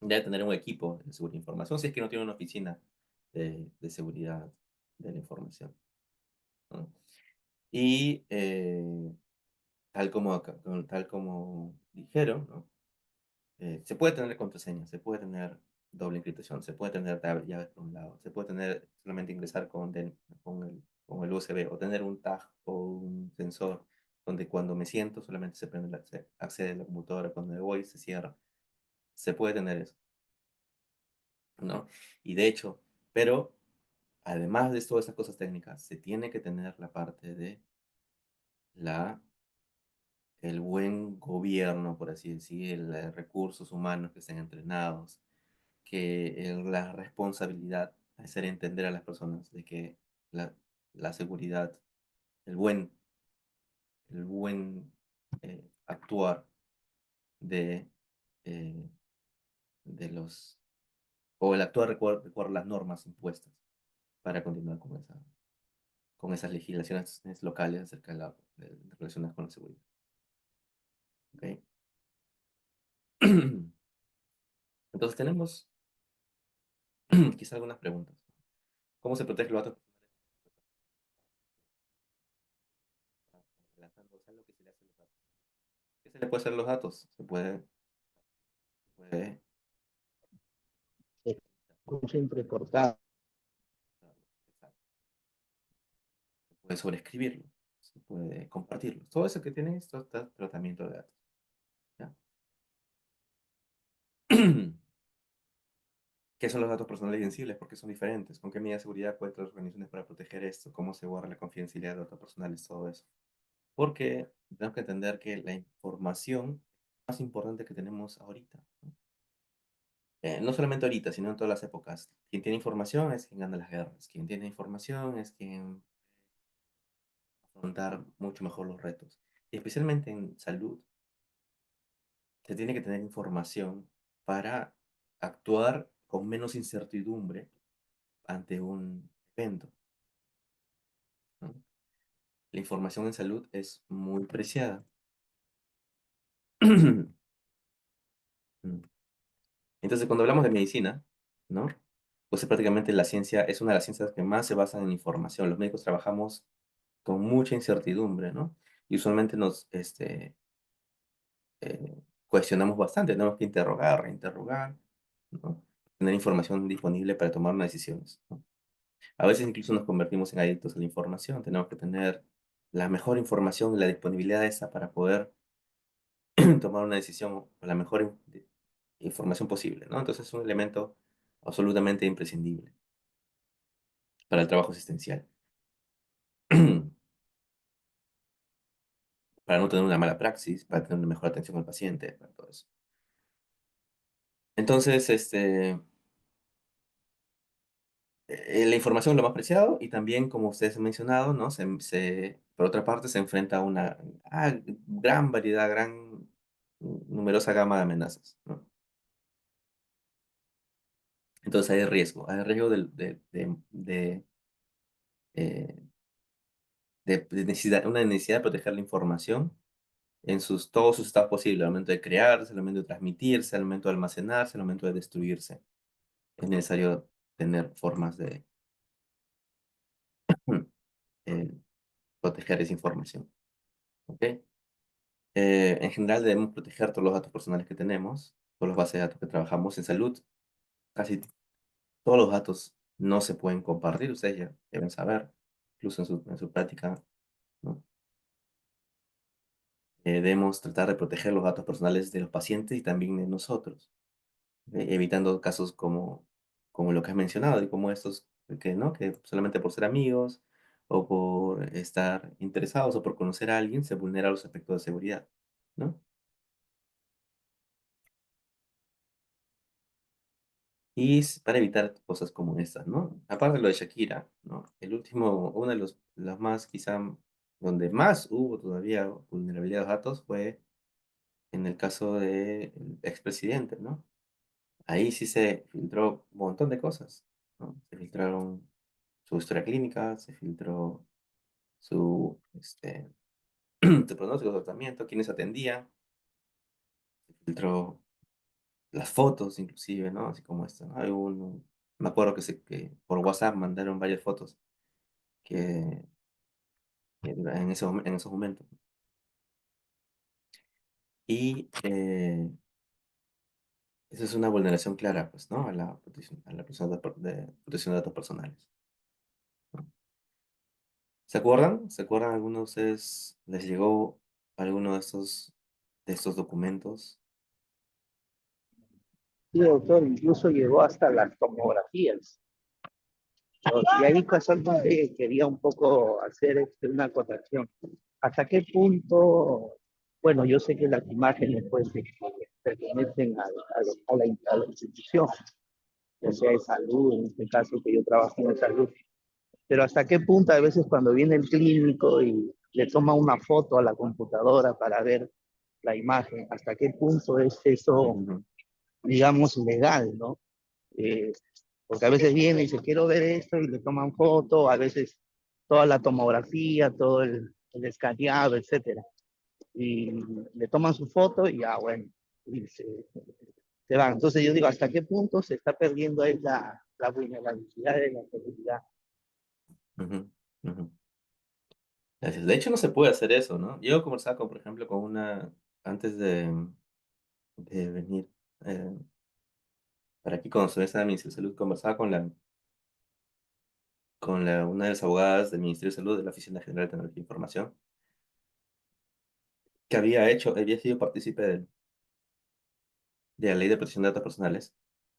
debe tener un equipo de seguridad de información, si es que no tiene una oficina de seguridad de la información, ¿no? Y tal como dijeron, ¿no? Se puede tener contraseña, se puede tener doble encriptación, se puede tener llaves por un lado, se puede tener solamente ingresar con el USB o tener un tag o un sensor donde cuando me siento solamente se accede a la computadora, cuando me voy se cierra. Se puede tener eso, ¿no? Y de hecho, pero además de todas esas cosas técnicas, se tiene que tener la parte de la el buen gobierno, por así decir, recursos humanos que estén entrenados, que la responsabilidad de hacer entender a las personas de que la, la seguridad, el buen, el buen actuar de, eh, de los, o el actuar de acuerdo a las normas impuestas para continuar con esas legislaciones locales acerca relacionadas con la seguridad. ¿Okay? Entonces tenemos quizá algunas preguntas. ¿Cómo se protege los datos personales? O sea, lo que se le hace a los datos. ¿Qué se le puede hacer a los datos? Puede Siempre cortado. se puede sobreescribirlos, se puede compartirlos. Todo eso que tiene esto está tratamiento de datos. ¿Ya? ¿Qué son los datos personales y sensibles? ¿Por qué son diferentes? ¿Con qué medidas de seguridad cuentan las organizaciones para proteger esto? ¿Cómo se guarda la confidencialidad de datos personales? Todo eso. Porque tenemos que entender que la información más importante que tenemos ahorita, ¿no? No solamente ahorita, sino en todas las épocas. Quien tiene información es quien gana las guerras. Quien tiene información es quien afrontar mucho mejor los retos. Y especialmente en salud, se tiene que tener información para actuar con menos incertidumbre ante un evento, ¿no? La información en salud es muy preciada. Entonces, cuando hablamos de medicina, ¿no? Pues prácticamente la ciencia es una de las ciencias que más se basan en información. Los médicos trabajamos con mucha incertidumbre, ¿no? Y usualmente cuestionamos bastante, tenemos que interrogar, reinterrogar, ¿no? Tener información disponible para tomar unas decisiones, ¿no? A veces incluso nos convertimos en adictos a la información. Tenemos que tener la mejor información y la disponibilidad de esa para poder tomar una decisión con la mejor información posible, ¿no? Entonces es un elemento absolutamente imprescindible para el trabajo asistencial. Para no tener una mala praxis, para tener una mejor atención al paciente, para todo eso. Entonces, la información es lo más preciado y también, como ustedes han mencionado, ¿no? Por otra parte, se enfrenta a una gran variedad, numerosa gama de amenazas, ¿no? Entonces hay riesgo eh, una necesidad de proteger la información en todos sus estados posibles, al momento de crearse, al momento de transmitirse, al momento de almacenarse, al momento de destruirse. Es necesario tener formas de eh, proteger esa información. ¿Ok? En general debemos proteger todos los datos personales que tenemos, todas las bases de datos que trabajamos en salud. Casi todos los datos no se pueden compartir, ustedes ya deben saber, incluso en su práctica, ¿no? Debemos tratar de proteger los datos personales de los pacientes y también de nosotros, evitando casos como lo que has mencionado, y como estos ¿no? Que solamente por ser amigos o por estar interesados o por conocer a alguien se vulneran los aspectos de seguridad, ¿no? Y para evitar cosas como estas, ¿no? Aparte de lo de Shakira, ¿no? Uno de los más, quizá, donde más hubo todavía vulnerabilidad de datos fue en el caso del expresidente, ¿no? Ahí sí se filtró un montón de cosas, ¿no? Se filtraron su historia clínica, se filtró su pronóstico de tratamiento, quiénes atendían, se filtró las fotos inclusive, ¿no? Así como esta, ¿no? Me acuerdo que por WhatsApp mandaron varias fotos que en esos momentos. Y esa es una vulneración clara, pues, ¿no? A la protección de datos personales, ¿no? ¿Se acuerdan? ¿Se acuerdan alguno de ustedes les llegó alguno de estos documentos? Sí, doctor, incluso llegó hasta las tomografías. Y ahí casualmente quería un poco hacer una acotación. ¿Hasta qué punto, bueno, yo sé que las imágenes pues pertenecen a la institución, ya sea de salud, en este caso que yo trabajo en salud, pero hasta qué punto a veces cuando viene el clínico y le toma una foto a la computadora para ver la imagen, hasta qué punto es eso, Ujú, digamos, legal, ¿no? Eh, porque a veces viene y dice, quiero ver esto, y le toman foto, a veces toda la tomografía, todo el escaneado, etcétera. Y le toman su foto y ya, bueno, y se van. Entonces yo digo, ¿hasta qué punto se está perdiendo ahí la vulnerabilidad de la seguridad? ujú, ujú. Gracias. De hecho, no se puede hacer eso, ¿no? Yo conversaba por ejemplo, antes de venir eh, para aquí, cuando estuve en el Ministerio de Salud, conversaba una de las abogadas del Ministerio de Salud, de la Oficina General de Tecnología e Información, que había sido partícipe de la Ley de Protección de Datos Personales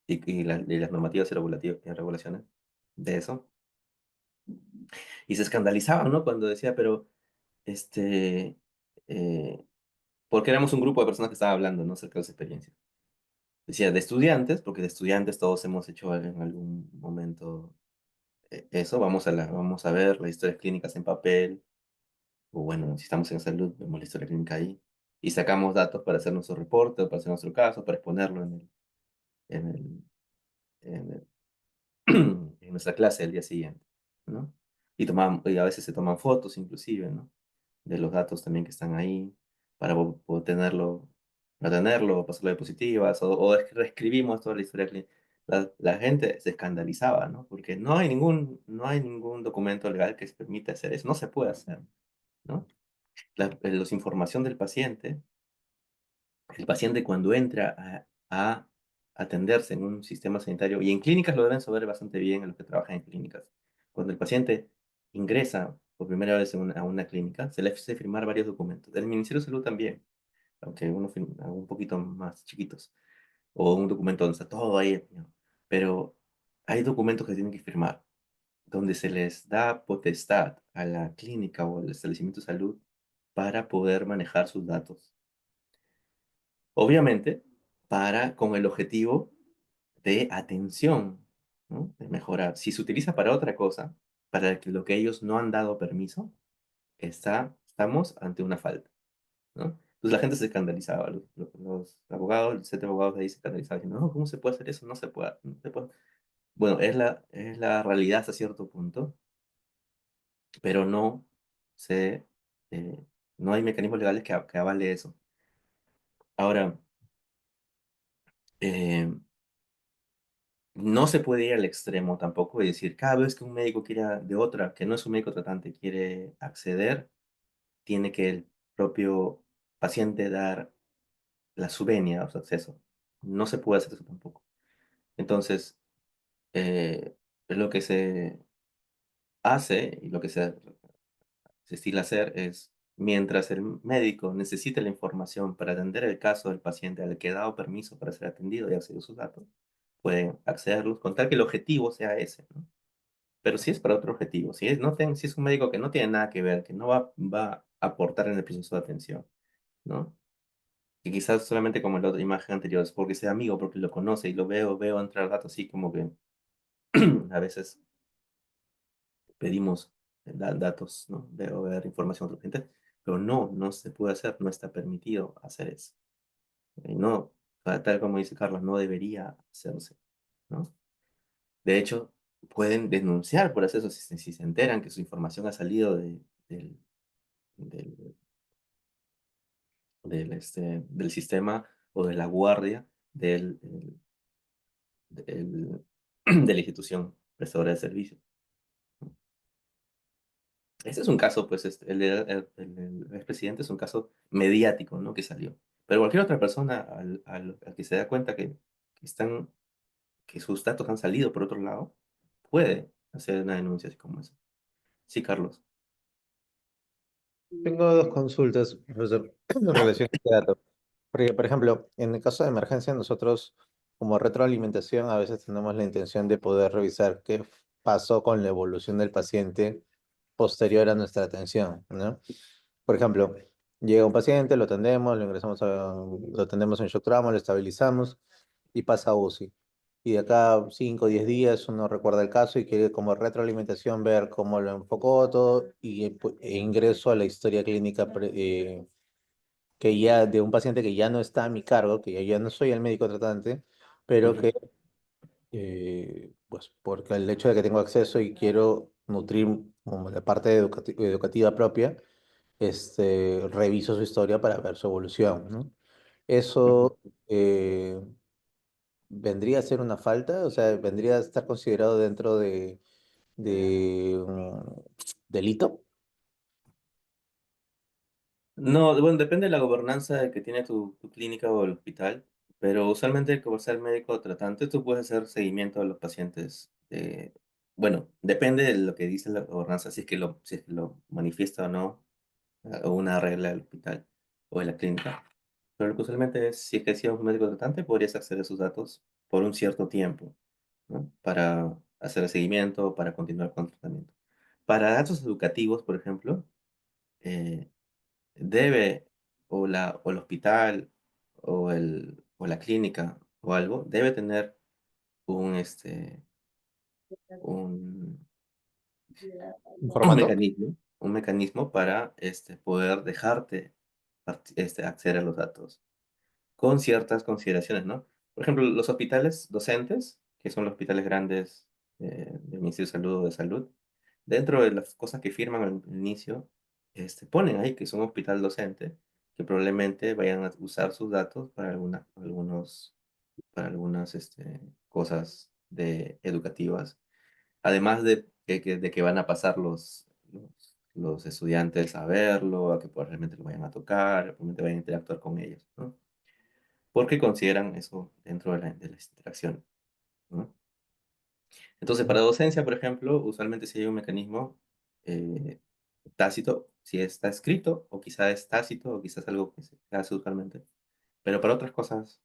y las normativas y regulaciones de eso. Y se escandalizaba, ¿no? Cuando decía, pero, este, eh, porque éramos un grupo de personas que estaban hablando, ¿no? Acerca de las experiencias. Decía, de estudiantes, porque de estudiantes todos hemos hecho en algún momento eso, vamos a ver las historias clínicas en papel, o bueno, si estamos en salud, vemos la historia clínica ahí, y sacamos datos para hacer nuestro reporte, o para hacer nuestro caso, para exponerlo en el, en el- en nuestra clase el día siguiente, ¿no? Y a veces se toman fotos inclusive, ¿no? De los datos también que están ahí, para tenerlo, pasarlo de diapositivas, o reescribimos toda la historia clínica. La gente se escandalizaba, ¿no? Porque no hay ningún documento legal que se permita hacer eso, no se puede hacer, ¿no? Los información del paciente, el paciente cuando entra a atenderse en un sistema sanitario, y en clínicas lo deben saber bastante bien los que trabajan en clínicas. cuando el paciente ingresa por primera vez a una clínica, se le hace firmar varios documentos. Del Ministerio de Salud también, aunque unos un poquito más chiquitos, o un documento donde está todo ahí, ¿no? Pero hay documentos que tienen que firmar, donde se les da potestad a la clínica o al establecimiento de salud para poder manejar sus datos. Obviamente, con el objetivo de atención, ¿no? De mejorar. Si se utiliza para otra cosa, para lo que ellos no han dado permiso, estamos ante una falta, ¿no? Entonces la gente se escandalizaba, los abogados, el set de abogados de ahí se escandalizaban, diciendo, no, ¿cómo se puede hacer eso? No se puede, no se puede. Bueno, es la realidad hasta cierto punto, pero se, eh, no hay mecanismos legales que avale eso. Ahora, eh, no se puede ir al extremo tampoco y decir, cada vez que un médico de otra, que no es un médico tratante, quiere acceder, tiene que el propio paciente dar la subvenia o su acceso. No se puede hacer eso tampoco. Entonces, lo que se hace y lo que se estila hacer es, mientras el médico necesite la información para atender el caso del paciente al que ha dado permiso para ser atendido y acceder a sus datos, pueden accederlos, con tal que el objetivo sea ese, ¿no? Pero si es para otro objetivo, si es un médico que no tiene nada que ver, que no va a aportar en el proceso de atención, ¿no? Y quizás solamente como en la otra imagen anterior, es porque sea amigo, porque lo conoce y lo veo entrar datos así como que a veces pedimos datos, ¿no? Veo ver información a otra gente, pero no se puede hacer, no está permitido hacer eso. Y no, tal como dice Carlos, no debería hacerse, ¿no? De hecho, pueden denunciar por eso si se enteran que su información ha salido del, del, del sistema o de la guardia del- de la institución prestadora de servicios. Este es un caso, pues, el expresidente es un caso mediático, ¿no? Que salió. Pero cualquier otra persona al que se da cuenta que sus datos han salido por otro lado, puede hacer una denuncia así como esa. Sí, Carlos. Tengo dos consultas, profesor, en relación a este dato. Porque, por ejemplo, en el caso de emergencia, nosotros como retroalimentación a veces tenemos la intención de poder revisar qué pasó con la evolución del paciente posterior a nuestra atención, ¿no? Por ejemplo, llega un paciente, lo atendemos, lo atendemos en shock trauma, lo estabilizamos y pasa a UCI. Y de acá 5 o 10 días uno recuerda el caso y quiere como retroalimentación ver cómo lo enfocó todo e ingreso a la historia clínica que ya de un paciente que ya no está a mi cargo, que ya no soy el médico tratante, pero Ujú. que, pues, porque el hecho de que tengo acceso y quiero nutrir como la parte educativa propia, reviso su historia para ver su evolución, ¿no? Ujú. Eso vendría a ser una falta, o sea, vendría a estar considerado dentro de un delito. No, bueno, depende de la gobernanza que tiene tu clínica o el hospital, pero usualmente como ser médico tratante, tú puedes hacer seguimiento a los pacientes. Bueno, depende de lo que dice la gobernanza, si es que lo manifiesta o no, o una regla del hospital o de la clínica. Pero lo que usualmente es, si es que sido un médico tratante, podrías acceder a sus datos por un cierto tiempo, ¿no? Para hacer el seguimiento, para continuar con el tratamiento. Para datos educativos, por ejemplo, eh, debe, o el hospital, o la clínica, o algo, debe tener un, este, un, ¿Un un formato? mecanismo, un mecanismo para poder dejarte acceder a los datos con ciertas consideraciones, ¿no? Por ejemplo, los hospitales docentes, que son los hospitales grandes del Ministerio de Salud o de Salud, dentro de las cosas que firman al inicio, ponen ahí que es un hospital docente, que probablemente vayan a usar sus datos para algunas cosas educativas, además de que van a pasar los estudiantes a verlo, a que probablemente lo vayan a tocar, probablemente vayan a interactuar con ellos, ¿no? Porque consideran eso dentro de las interacciones, ¿no? Entonces, para docencia, por ejemplo, usualmente si hay un mecanismo eh, tácito, si está escrito, o quizá es tácito, o quizás algo que se hace usualmente. Pero para otras cosas,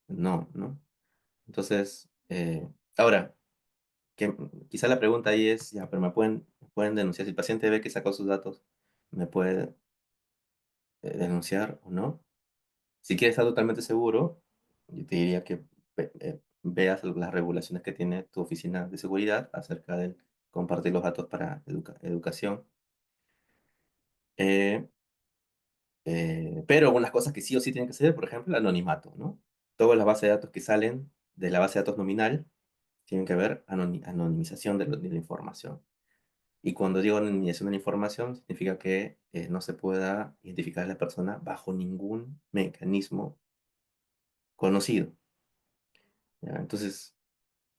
no, ¿no? Entonces, ahora, que quizá la pregunta ahí es, ya, pero me pueden denunciar. Si el paciente ve que sacó sus datos, ¿me puede denunciar o no? Si quieres estar totalmente seguro, yo te diría que veas las regulaciones que tiene tu oficina de seguridad acerca de compartir los datos para educación. Eh, pero algunas cosas que sí o sí tienen que ser, por ejemplo, el anonimato, ¿no? Todas las bases de datos que salen de la base de datos nominal tienen que ver anonimización de la información. Y cuando digo anonimización de la información, significa que no se pueda identificar a la persona bajo ningún mecanismo conocido. ¿Ya? Entonces,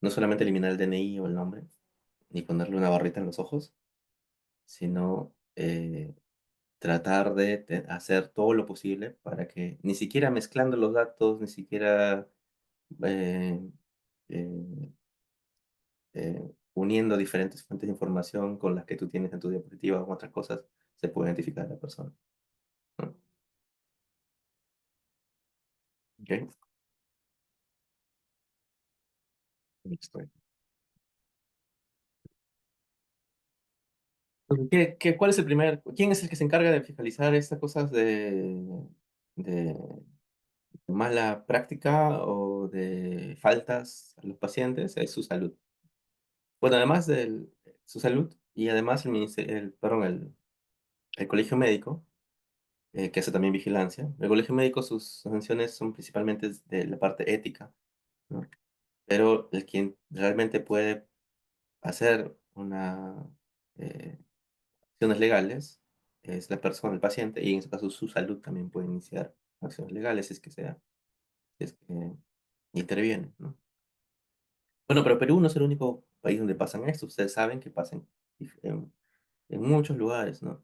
no solamente eliminar el DNI o el nombre, ni ponerle una barrita en los ojos, sino tratar de hacer todo lo posible para que ni siquiera mezclando los datos, ni siquiera eh, eh, uniendo diferentes fuentes de información con las que tú tienes en tu diapositiva o otras cosas, se puede identificar a la persona, ¿no? ¿Ok? Listo. ¿Cuál es quién es el que se encarga de fiscalizar estas cosas de mala práctica o de faltas a los pacientes? Es su salud. Bueno, además de su salud y además perdón, el colegio médico, que hace también vigilancia. El colegio médico, sus sanciones son principalmente de la parte ética, ¿no? Pero el quien realmente puede hacer acciones legales es la persona, el paciente, y en este caso su salud también puede iniciar acciones legales si es que interviene, ¿no? Bueno, pero Perú no es el único país donde pasan esto. Ustedes saben que pasan en muchos lugares, ¿no?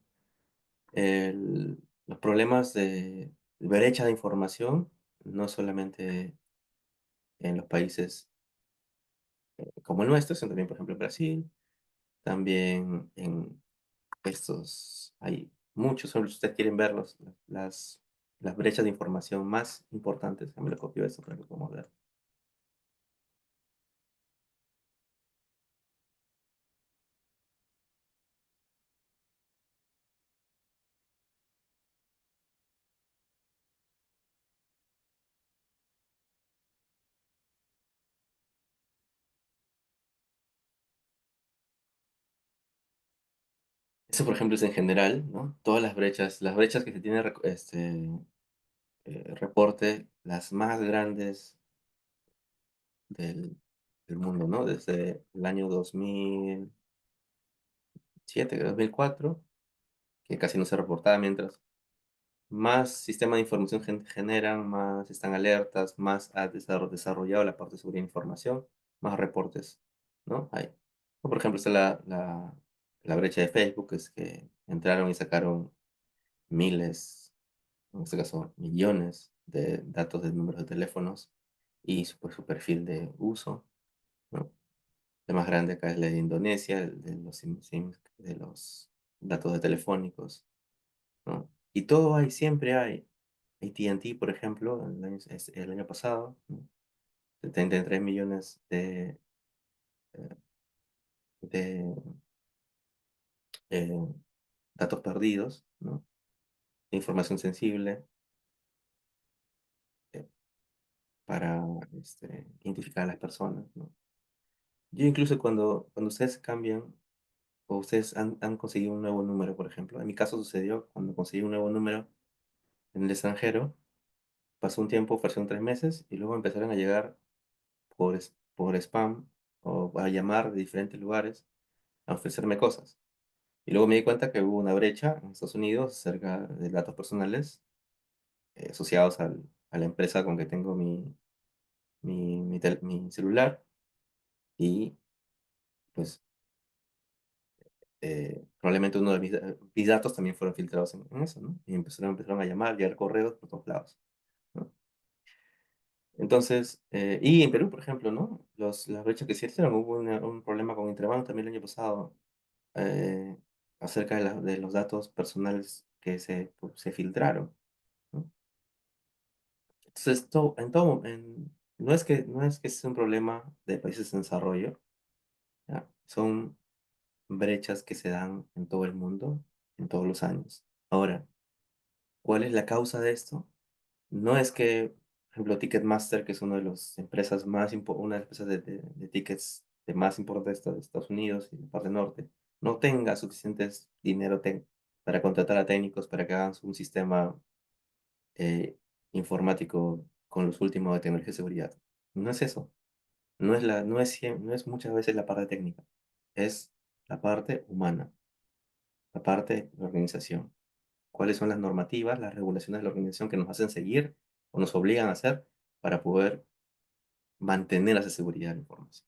Los problemas de brecha de información, no solamente en los países como el nuestro, sino también, por ejemplo, en Brasil, también en hay muchos, si ustedes quieren verlos, las brechas de información más importantes, me lo copio esto para que podamos ver. Eso, por ejemplo, es en general, ¿no? Todas las brechas que se tiene reporte, las más grandes del mundo, ¿no? Desde el año 2007, 2004, que casi no se reportaba, mientras más sistema de información generan, más están alertas, más ha desarrollado la parte de seguridad de información, más reportes, ¿no? Hay. O, por ejemplo, está la brecha de Facebook, es que entraron y sacaron miles, en este caso millones de datos de números de teléfonos y su perfil de uso, ¿no? La más grande acá es la de Indonesia, el de los de los datos de telefónicos, ¿no? Y todo hay, siempre hay. AT&T, por ejemplo, el año pasado, ¿no? 73 millones eh, de eh, datos perdidos, ¿no? De información sensible eh, para identificar a las personas, ¿no? Yo incluso cuando ustedes cambian o ustedes han conseguido un nuevo número, por ejemplo, en mi caso sucedió cuando conseguí un nuevo número en el extranjero, pasó un tiempo, ofrecieron 3 meses y luego empezaron a llegar por spam o a llamar de diferentes lugares a ofrecerme cosas. Y luego me di cuenta que hubo una brecha en Estados Unidos acerca de datos personales asociados a la empresa con que tengo mi celular y pues probablemente uno de mis datos también fueron filtrados en eso, ¿no? Y empezaron a llamar, llegar correos por todos lados, ¿no? Entonces, y en Perú, por ejemplo, ¿no? Las brechas que se hicieron, hubo un problema con Interbank también el año pasado, eh, acerca de los datos personales que se filtraron, ¿no? Entonces, no es que sea un problema de países en desarrollo, ¿ya? Son brechas que se dan en todo el mundo, en todos los años. Ahora, ¿cuál es la causa de esto? No es que, por ejemplo, Ticketmaster, que es una de las empresas una de las empresas de tickets de más importantes de Estados Unidos y la parte norte, no tenga suficientes dinero para contratar a técnicos para que hagan un sistema eh, informático con los últimos de tecnología de seguridad. No es eso. No es muchas veces la parte técnica. Es la parte humana, la parte de organización. ¿Cuáles son las normativas, las regulaciones de la organización que nos hacen seguir o nos obligan a hacer para poder mantener esa seguridad de la información?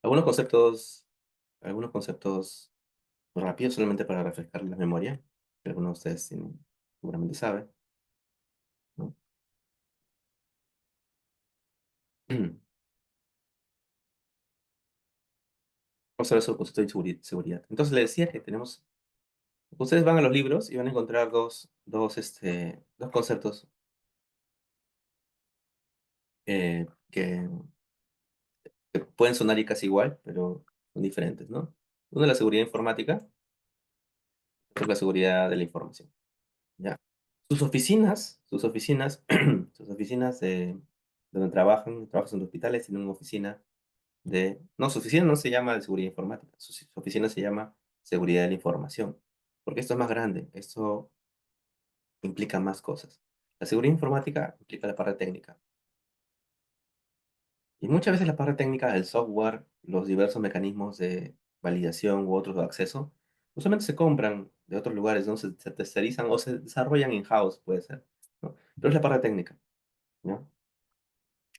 Algunos conceptos, algunos conceptos rápidos solamente para refrescar la memoria, que algunos de ustedes seguramente saben, ¿no? Vamos a ver sobre el concepto de seguridad. Entonces le decía que ustedes van a los libros y van a encontrar dos conceptos que pueden sonar y casi igual, pero son diferentes, ¿no? Uno es la seguridad informática, otro es la seguridad de la información, ¿ya? Sus oficinas, sus oficinas de donde trabajan en hospitales, tienen una oficina no, su oficina no se llama de seguridad informática, su oficina se llama seguridad de la información, porque esto es más grande, esto implica más cosas. La seguridad informática implica la parte técnica, y muchas veces la parte técnica del software, los diversos mecanismos de validación u otros de acceso, usualmente se compran de otros lugares, ¿no? Se tercerizan o se desarrollan in-house, puede ser, ¿no? Pero es la parte técnica, ¿no?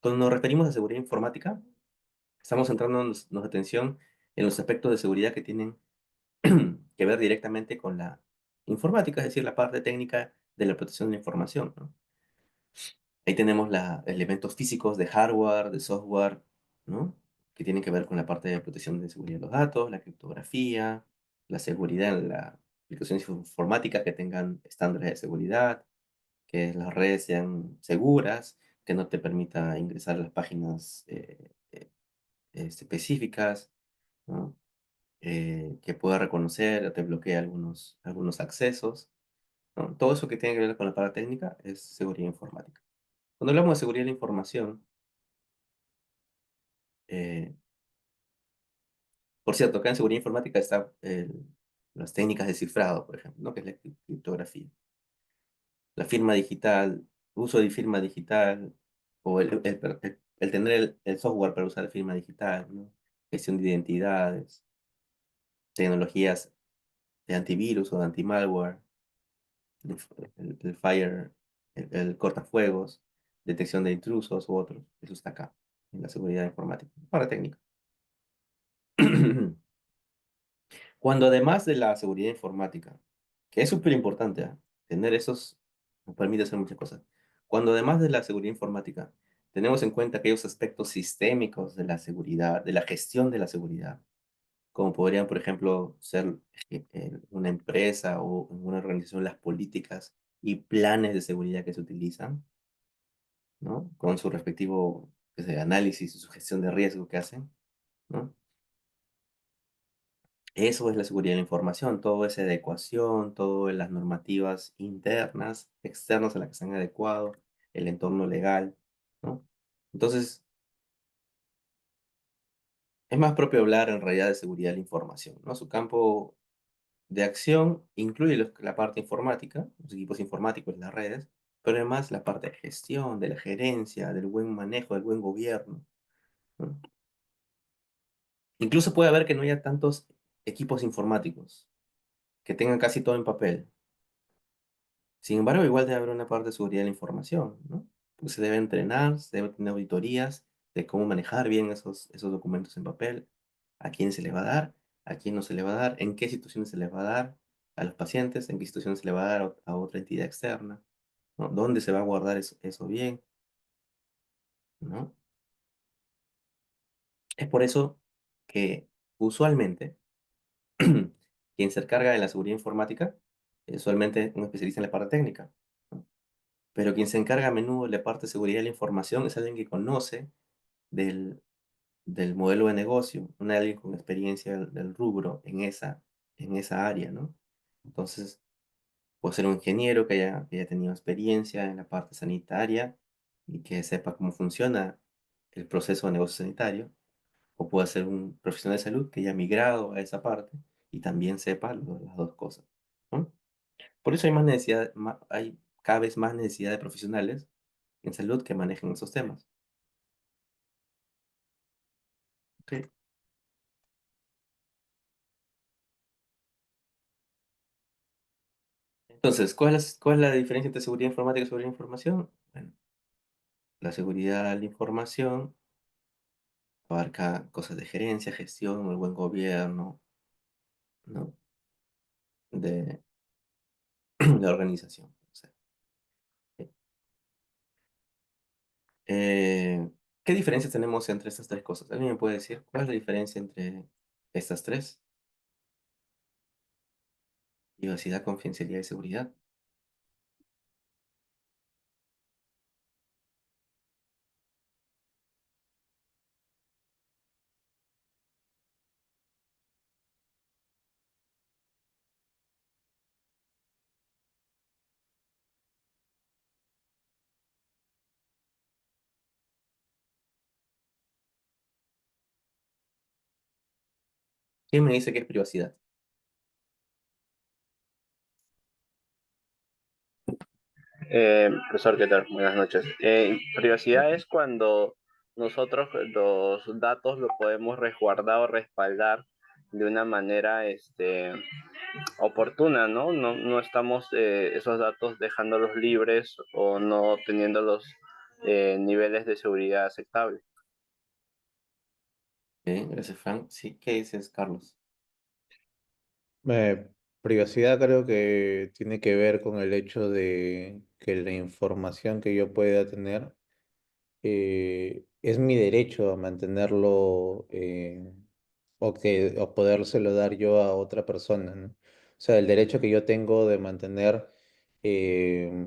Cuando nos referimos a seguridad informática, estamos centrándonos nuestra atención en los aspectos de seguridad que tienen que ver directamente con la informática, es decir, la parte técnica de la protección de la información, ¿no? Ahí tenemos elementos físicos de hardware, de software, ¿no? Que tienen que ver con la parte de protección de seguridad de los datos, la criptografía, la seguridad en las aplicaciones informáticas que tengan estándares de seguridad, que las redes sean seguras, que no te permita ingresar a las páginas específicas, ¿no? Que pueda reconocer o te bloquee algunos accesos, ¿no? Todo eso que tiene que ver con la parte técnica es seguridad informática. Cuando hablamos de seguridad de la información, eh, por cierto, acá en seguridad informática están las técnicas de cifrado, por ejemplo, ¿no? Que es la criptografía. La firma digital, uso de firma digital, o el tener el software para usar la firma digital, ¿no? Gestión de identidades, tecnologías de antivirus o de antimalware, el fire, el cortafuegos, detección de intrusos u otros. Eso está acá, en la seguridad informática, para técnica. Cuando además de la seguridad informática, que es súper importante, tener esos, nos permite hacer muchas cosas. Cuando además de la seguridad informática, tenemos en cuenta aquellos aspectos sistémicos de la seguridad, de la gestión de la seguridad, como podrían, por ejemplo, ser una empresa o en una organización las políticas y planes de seguridad que se utilizan, ¿no? Con su respectivo análisis y su gestión de riesgo que hacen, ¿no? Eso es la seguridad de la información, todo es adecuación, todo es las normativas internas, externas a las que están adecuados, el entorno legal, ¿no? Entonces, es más propio hablar en realidad de seguridad de la información, ¿no? Su campo de acción incluye la parte informática, los equipos informáticos, las redes, pero además la parte de gestión, de la gerencia, del buen manejo, del buen gobierno, ¿no? Incluso puede haber que no haya tantos equipos informáticos, que tengan casi todo en papel. Sin embargo, igual debe haber una parte de seguridad de la información, ¿no? Porque se debe entrenar, se debe tener auditorías de cómo manejar bien esos documentos en papel, a quién se le va a dar, a quién no se le va a dar, en qué situaciones se les va a dar, a los pacientes, en qué institución se le va a dar a otra entidad externa, ¿no? ¿Dónde se va a guardar eso bien? ¿No? Es por eso que usualmente quien se encarga de la seguridad informática es usualmente un especialista en la parte técnica, ¿no? Pero quien se encarga a menudo de la parte de seguridad de la información es alguien que conoce del, del modelo de negocio, alguien con experiencia del rubro en esa área, ¿no? Entonces, puede ser un ingeniero que haya tenido experiencia en la parte sanitaria y que sepa cómo funciona el proceso de negocio sanitario, o puede ser un profesional de salud que haya migrado a esa parte y también sepa las dos cosas, ¿no? Por eso hay más necesidad, hay cada vez más necesidad de profesionales en salud que manejen esos temas. ¿Ok? Entonces, cuál es la diferencia entre seguridad informática y seguridad de información? Bueno, la seguridad de la información abarca cosas de gerencia, gestión, el buen gobierno, ¿no? De la organización. O sea, eh, ¿qué diferencias tenemos entre estas tres cosas? ¿Alguien me puede decir cuál es la diferencia entre estas tres? Privacidad, confidencialidad y seguridad. ¿Quién me dice que es privacidad? Profesor, ¿qué tal? Buenas noches. Privacidad es cuando nosotros los datos los podemos resguardar o respaldar de una manera oportuna, ¿no? No estamos esos datos dejándolos libres o no teniendo los niveles de seguridad aceptables. Gracias, Frank. Sí, ¿qué dices, Carlos? Eh, Privacidad creo que tiene que ver con el hecho de que la información que yo pueda tener es mi derecho a mantenerlo o podérselo dar yo a otra persona, ¿no? O sea, el derecho que yo tengo de mantener, eh,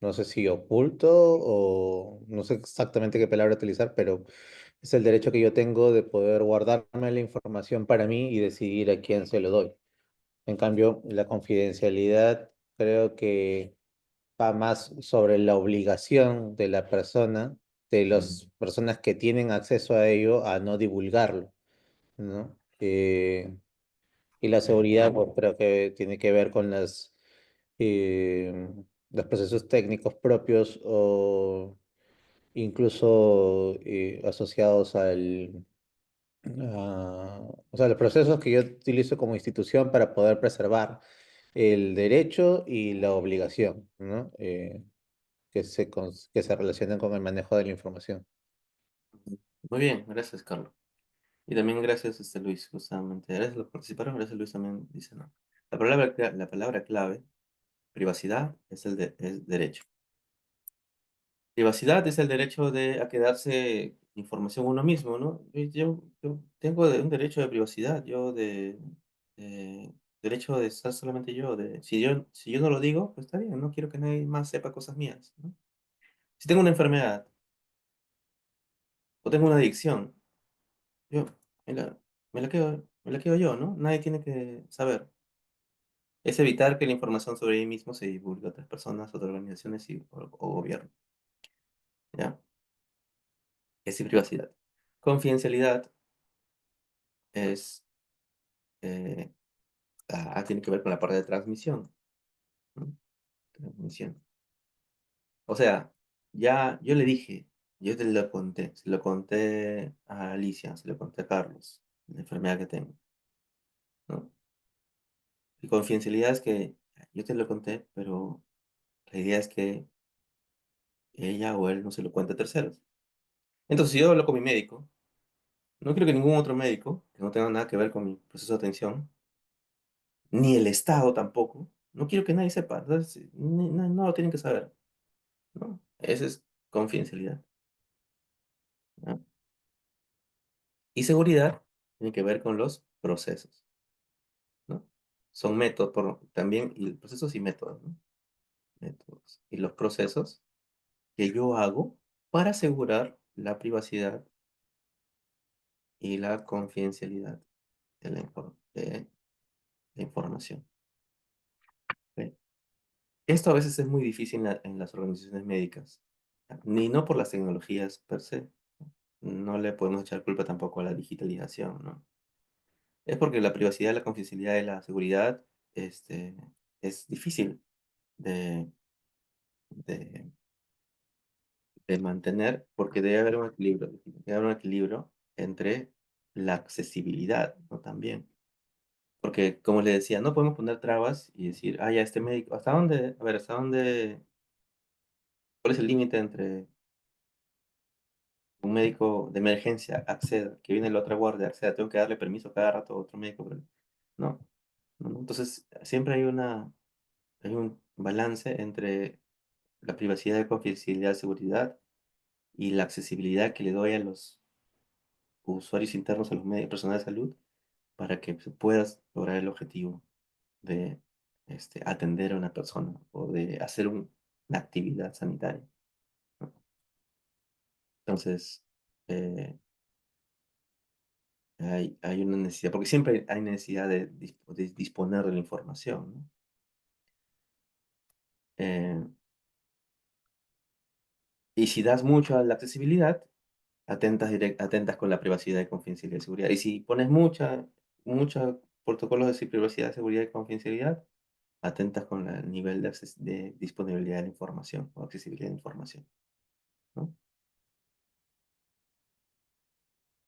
no sé si oculto o no sé exactamente qué palabra utilizar, pero es el derecho que yo tengo de poder guardarme la información para mí y decidir a quién se lo doy. En cambio, la confidencialidad creo que va más sobre la obligación de la persona, de las personas que tienen acceso a ello, a no divulgarlo, ¿no? Y la seguridad, pues creo que tiene que ver con eh, los procesos técnicos propios o incluso asociados o sea, los procesos que yo utilizo como institución para poder preservar el derecho y la obligación, ¿no? Que se relacionan con el manejo de la información. Muy bien, gracias, Carlos. Y también gracias, Luis, justamente. Gracias los participaron, gracias, Luis también dice no. La palabra clave, privacidad, es derecho. Privacidad es el derecho a quedarse información uno mismo, ¿no? Yo tengo un derecho de privacidad, de derecho de estar solamente yo. Si yo no lo digo, pues está bien, no quiero que nadie más sepa cosas mías, ¿no? Si tengo una enfermedad o tengo una adicción, yo me la, me la quedo yo, ¿no? Nadie tiene que saber. Es evitar que la información sobre mí mismo se divulgue a otras personas, otras organizaciones o gobierno, ¿ya? Es privacidad. Confidencialidad es, eh, tiene que ver con la parte de transmisión, ¿no? Transmisión. O sea, ya yo le dije, yo te lo conté, se lo conté a Alicia, se lo conté a Carlos, la enfermedad que tengo, ¿no? Y confidencialidad es que yo te lo conté, pero la idea es que ella o él no se lo cuente a terceros. Entonces, si yo hablo con mi médico, no quiero que ningún otro médico, que no tenga nada que ver con mi proceso de atención, ni el Estado tampoco. No quiero que nadie sepa, entonces, no lo tienen que saber, ¿no? Esa es confidencialidad, ¿no? Y seguridad tiene que ver con los procesos, ¿no? Son métodos también, y procesos y métodos, ¿no? Métodos. Y los procesos que yo hago para asegurar la privacidad y la confidencialidad de la información. ¿Ok? Esto a veces es muy difícil en las organizaciones médicas, ni no por las tecnologías per se. No le podemos echar culpa tampoco a la digitalización, ¿no? Es porque la privacidad, la confidencialidad y la seguridad es difícil de, de, de mantener porque debe haber un equilibrio, debe haber un equilibrio entre la accesibilidad, ¿no? También. Porque, como le decía, no podemos poner trabas y decir, ah, ya este médico, ¿hasta dónde? A ver, ¿hasta dónde? ¿Cuál es el límite entre un médico de emergencia acceda, que viene la otra guardia, acceda, tengo que darle permiso cada rato a otro médico? No, no. Entonces, siempre hay un balance entre la privacidad, confidencialidad, seguridad y la accesibilidad que le doy a los usuarios internos, a los medios, personal de salud, para que se pueda lograr el objetivo de atender a una persona o de hacer una actividad sanitaria, ¿no? Entonces, eh, hay una necesidad, porque siempre hay necesidad de disponer de la información, ¿no? Eh, y si das mucho a la accesibilidad, atentas con la privacidad y confidencialidad y seguridad. Y si pones mucha protocolos de privacidad, seguridad y confidencialidad, atentas con el nivel de disponibilidad de la información o accesibilidad de la información, ¿no?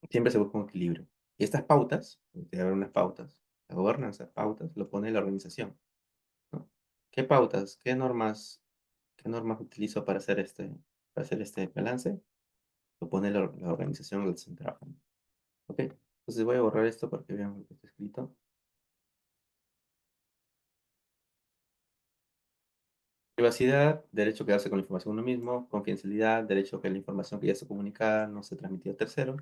Siempre se busca un equilibrio. Y estas pautas, debe haber unas pautas, la gobernanza, pautas, lo pone la organización, ¿no? ¿Qué pautas, qué normas utilizo para hacer este balance? Lo pone la organización donde se trabaja. Ok, entonces voy a borrar esto para que vean lo que está escrito. Privacidad, derecho a quedarse con la información uno mismo. Confidencialidad, derecho a que la información que ya se comunica no se transmitió a terceros.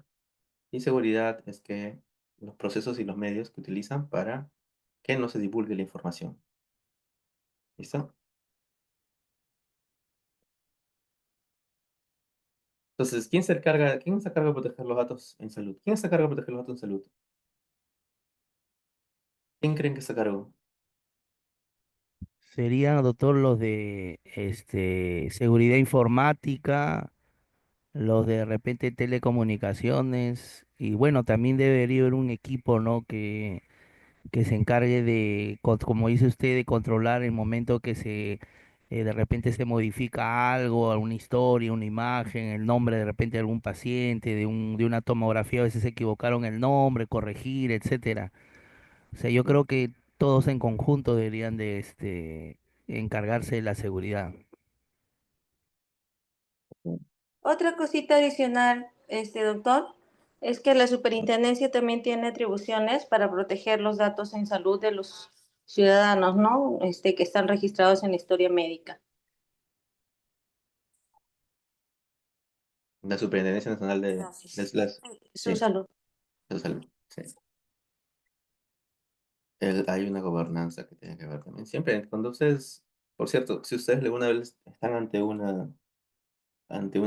Y seguridad es que los procesos y los medios que utilizan para que no se divulgue la información. ¿Listo? Entonces, quién se encarga de proteger los datos en salud? ¿Quién se encarga de proteger los datos en salud? ¿Quién creen que se cargo? Serían, doctor, los de seguridad informática, los de repente telecomunicaciones, y bueno, también debería haber un equipo, ¿no? Que se encargue de, como dice usted, de controlar el momento que de repente se modifica algo, alguna historia, una imagen, el nombre de repente de algún paciente, de una tomografía, a veces se equivocaron el nombre, corregir, etcétera. O sea, yo creo que todos en conjunto deberían de encargarse de la seguridad. Otra cosita adicional, doctor, es que la superintendencia también tiene atribuciones para proteger los datos en salud de los ciudadanos, ¿no? Que están registrados en la historia médica. La Superintendencia Nacional Gracias. Su sí, salud. de salud. Sí. Hay una gobernanza que tiene que ver también. Siempre, cuando ustedes, por cierto, si ustedes alguna vez están ante una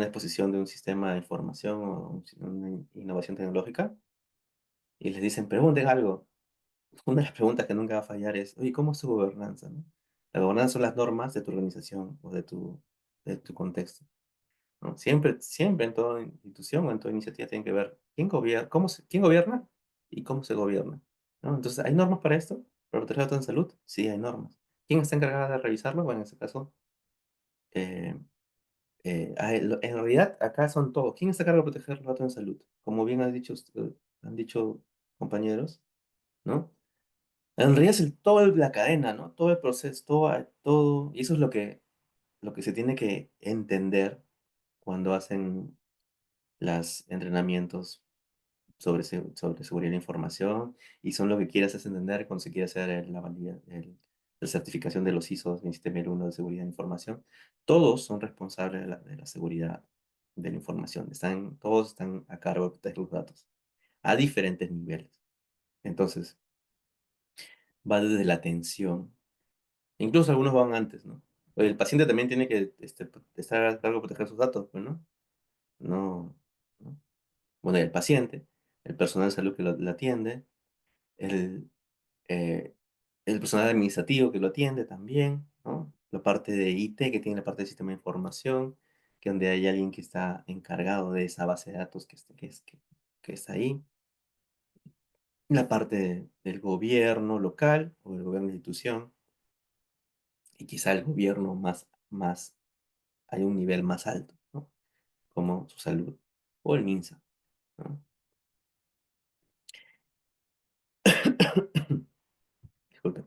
exposición de un sistema de información o una innovación tecnológica y les dicen, pregunten algo. Una de las preguntas que nunca va a fallar es, oye, ¿cómo es tu gobernanza, no? La gobernanza son las normas de tu organización o de tu contexto, ¿no? Siempre en toda institución o en toda iniciativa tiene que ver quién gobierna, quién gobierna y cómo se gobierna, ¿no? Entonces, ¿hay normas para esto? ¿Para proteger datos en salud? Sí, hay normas. ¿Quién está encargado de revisarlo? Bueno, en este caso, eh, en realidad, acá son todos. ¿Quién está a cargo de proteger los datos en salud? Como bien han dicho compañeros, ¿no? En realidad es toda la cadena, ¿no? Todo el proceso, todo. Y eso es lo que se tiene que entender cuando hacen los entrenamientos sobre seguridad de la información y son lo que quieres hacer entender cuando se quiere hacer la certificación de los ISO 27001 de seguridad de información. Todos son responsables de la seguridad de la información. Todos están a cargo de proteger los datos a diferentes niveles. Entonces, va desde la atención. Incluso algunos van antes, ¿no? El paciente también tiene que estar a cargo de proteger sus datos, pues, ¿no? No, ¿no? Bueno, el paciente, el personal de salud que lo atiende, el, eh, el personal administrativo que lo atiende también, ¿no? La parte de IT que tiene la parte de sistema de información, que donde hay alguien que está encargado de esa base de datos que está ahí. La parte del gobierno local o del gobierno de institución, y quizá el gobierno hay un nivel más alto, ¿no? Como su salud o el MINSA, ¿no? Disculpe.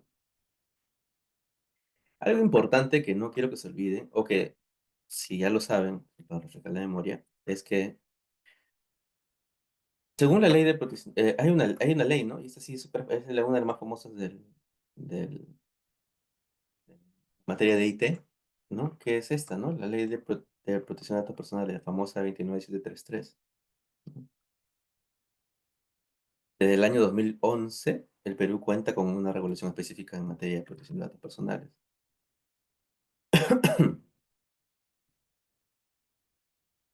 Algo importante que no quiero que se olvide, o que si ya lo saben, para refrescar la memoria, es que según la ley de protección, hay una ley, ¿no? Y esta sí es una de las más famosas del materia de IT, ¿no? Que es esta, ¿no? La ley de protección de datos personales, la famosa 29733. ¿No? Desde el año 2011, el Perú cuenta con una regulación específica en materia de protección de datos personales.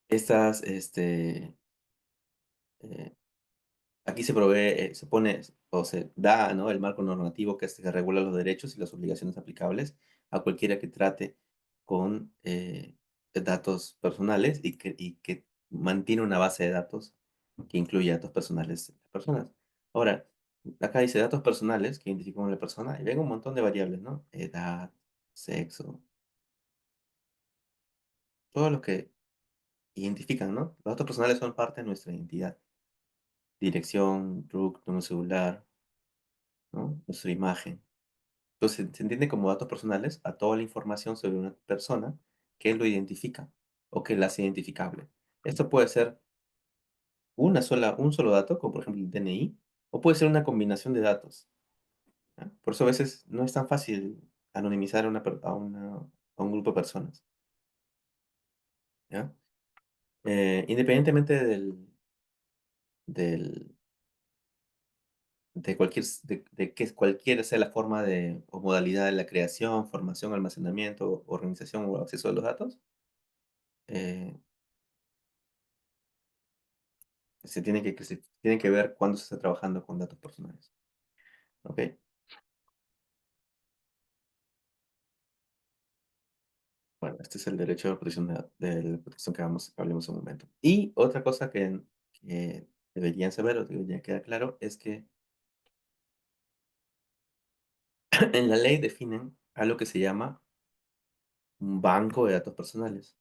Estas, eh, aquí se provee, se pone o se da, ¿no? El marco normativo que regula los derechos y las obligaciones aplicables a cualquiera que trate con datos personales y que mantiene una base de datos que incluye datos personales de las personas. Ahora, acá dice datos personales que identifican a la persona y ven un montón de variables, ¿no? Edad, sexo, todo lo que identifican, ¿no? Los datos personales son parte de nuestra identidad. Dirección, RUC, número celular, ¿no? Nuestra imagen. Entonces, se entiende como datos personales a toda la información sobre una persona que lo identifica o que la hace identificable. Esto puede ser un solo dato, como por ejemplo el DNI, o puede ser una combinación de datos. ¿Ya? Por eso a veces no es tan fácil anonimizar a un grupo de personas. ¿Ya? Independientemente del, de que cualquiera sea la forma o modalidad de la creación, formación, almacenamiento, organización o acceso a los datos, eh, se tiene que ver cuándo se está trabajando con datos personales. ¿Ok? Bueno, este es el derecho de protección, de la protección que hablemos en un momento. Y otra cosa que deberían saber o que debería quedar claro es que en la ley definen algo que se llama un banco de datos personales.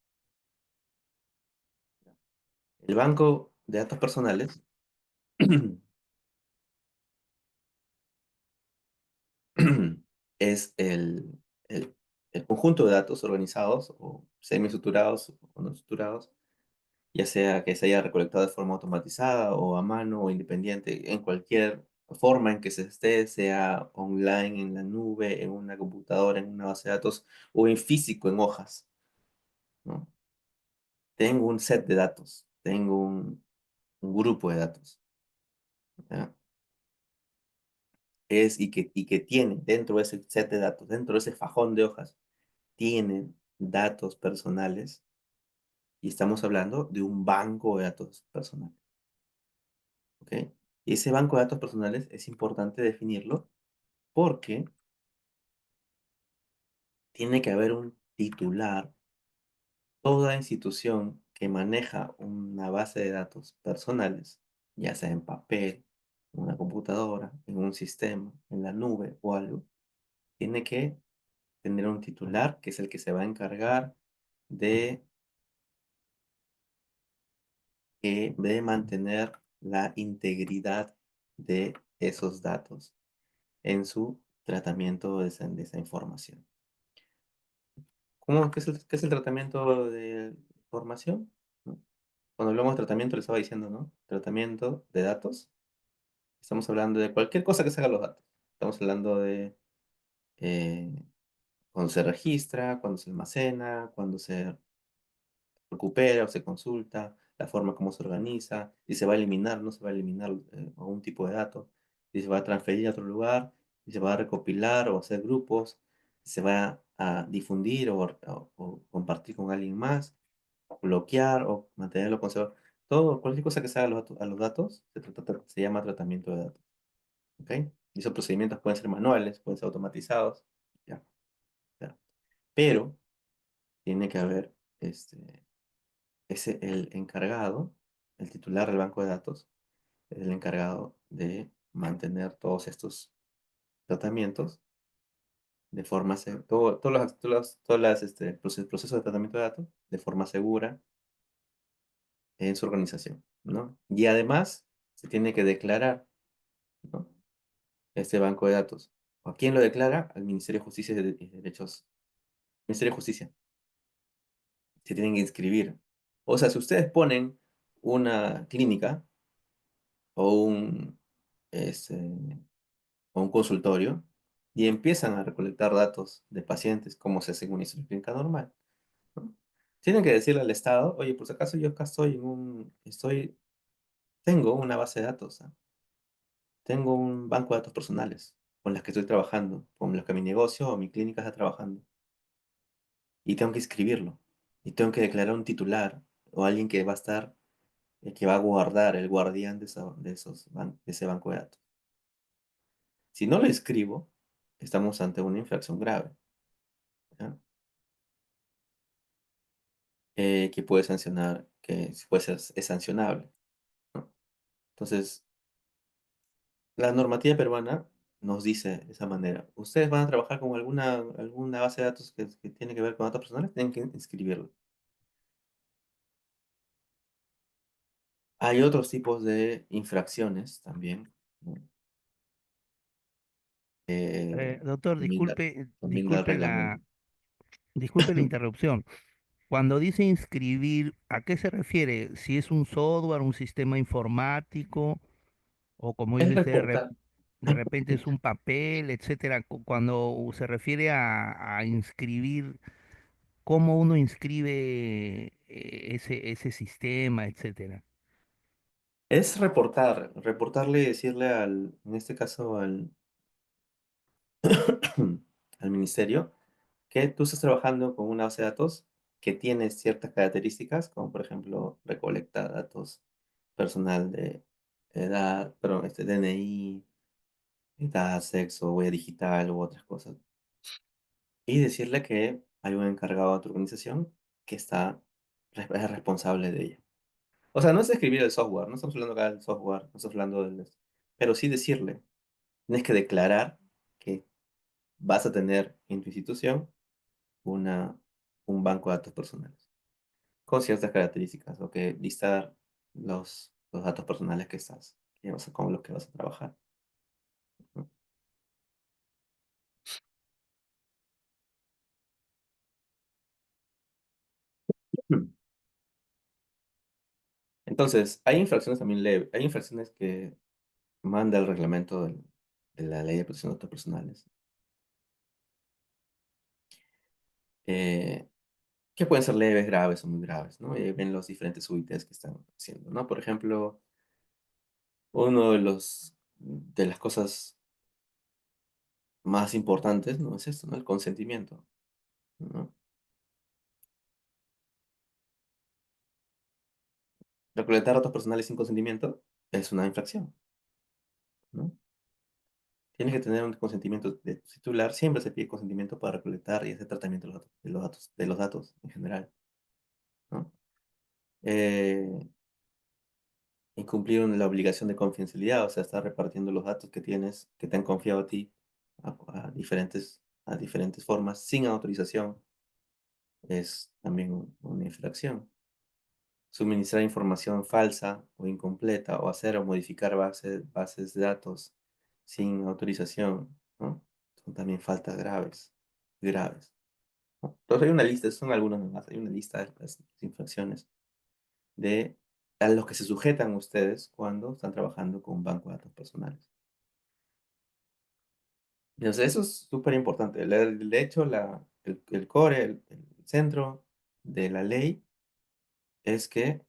El banco de datos personales es el, el conjunto de datos organizados o semiestructurados o no estructurados, ya sea que se haya recolectado de forma automatizada o a mano o independiente, en cualquier forma en que se esté, sea online, en la nube, en una computadora, en una base de datos o en físico, en hojas, ¿no? Tengo un set de datos, tengo un grupo de datos, ¿ya? Y que tiene dentro de ese set de datos, dentro de ese fajón de hojas, tienen datos personales y estamos hablando de un banco de datos personales. ¿Ok? Y ese banco de datos personales es importante definirlo porque tiene que haber un titular. Toda institución que maneja una base de datos personales, ya sea en papel, en una computadora, en un sistema, en la nube o algo, tiene que tener un titular que es el que se va a encargar de, de mantener la integridad de esos datos en su tratamiento de esa información. ¿Qué es el tratamiento de información? ¿No? Cuando hablamos de tratamiento, le estaba diciendo, ¿no? Tratamiento de datos. Estamos hablando de cualquier cosa que se haga los datos. Estamos hablando de eh, cuando se registra, cuando se almacena, cuando se recupera o se consulta, la forma como se organiza, si se va a eliminar, no se va a eliminar algún tipo de dato, si se va a transferir a otro lugar, si se va a recopilar o hacer grupos, si se va a difundir o compartir con alguien más, bloquear o mantenerlo conservado. Todo, cualquier cosa que se haga a los datos se llama tratamiento de datos. ¿Ok? Y esos procedimientos pueden ser manuales, pueden ser automatizados, ya, ya. Pero tiene que haber el encargado, el titular del banco de datos, es el encargado de mantener todos estos tratamientos de forma, todas las, procesos de tratamiento de datos de forma segura en su organización, ¿no? Y además se tiene que declarar, ¿no? Este banco de datos. ¿A quién lo declara? Al Ministerio de Justicia y Derechos. Ministerio de Justicia. Se tienen que inscribir. O sea, si ustedes ponen una clínica o este, o un consultorio y empiezan a recolectar datos de pacientes como se hace en una historia clínica normal, ¿no? Tienen que decirle al Estado, oye, por si acaso yo acá tengo una base de datos, ¿ah? Tengo un banco de datos personales con las que estoy trabajando, con los que mi negocio o mi clínica está trabajando. Y tengo que escribirlo. Y tengo que declarar un titular o alguien que va a estar, que va a guardar, el guardián de ese banco de datos. Si no lo escribo, estamos ante una infracción grave, ¿ya? Que puede sancionar, es sancionable, ¿no? Entonces, la normativa peruana nos dice de esa manera, ustedes van a trabajar con alguna base de datos que tiene que ver con datos personales, tienen que inscribirlo. Hay otros tipos de infracciones también, ¿no? Doctor, También da, también da el reglamento. disculpe la interrupción. Cuando dice inscribir, ¿a qué se refiere? Si es un software, un sistema informático, o como Es dice usted, reportar. de repente es un papel, etcétera. Cuando se refiere a inscribir, ¿cómo uno inscribe ese sistema, etcétera? Es reportarle y decirle en este caso al ministerio, que tú estás trabajando con una base de datos que tiene ciertas características, como por ejemplo recolecta datos personal de edad, perdón, DNI, edad, sexo, huella digital u otras cosas. Y decirle que hay un encargado de tu organización que es responsable de ella. O sea, no es escribir el software, no estamos hablando acá del software, no estamos hablando del... Pero sí decirle, tienes que declarar que vas a tener en tu institución una, un banco de datos personales con ciertas características, o que listar los datos personales con los que vas a trabajar, ¿no? Entonces, hay infracciones también leves, hay infracciones que manda el reglamento de la ley de protección de datos personales, eh, que pueden ser leves, graves o muy graves, ¿no? Y ven los diferentes UITs que están haciendo, ¿no? Por ejemplo, uno de las cosas más importantes, ¿no? Es esto, ¿no? El consentimiento, ¿no? Recolectar datos personales sin consentimiento es una infracción, ¿no? Tienes que tener un consentimiento de tu titular. Siempre se pide consentimiento para recolectar y hacer tratamiento de los datos en general, ¿no? Eh, Incumplir la obligación de confidencialidad, o sea, estar repartiendo los datos que tienes, que te han confiado a ti a diferentes formas, sin autorización, es también una infracción. Suministrar información falsa o incompleta, o hacer o modificar bases de datos sin autorización, ¿no? Son también faltas graves, ¿no? Entonces hay una lista, son algunas nomás, hay una lista de las infracciones de a los que se sujetan ustedes cuando están trabajando con un banco de datos personales. Entonces, eso es súper importante. De hecho, el core, el centro de la ley es que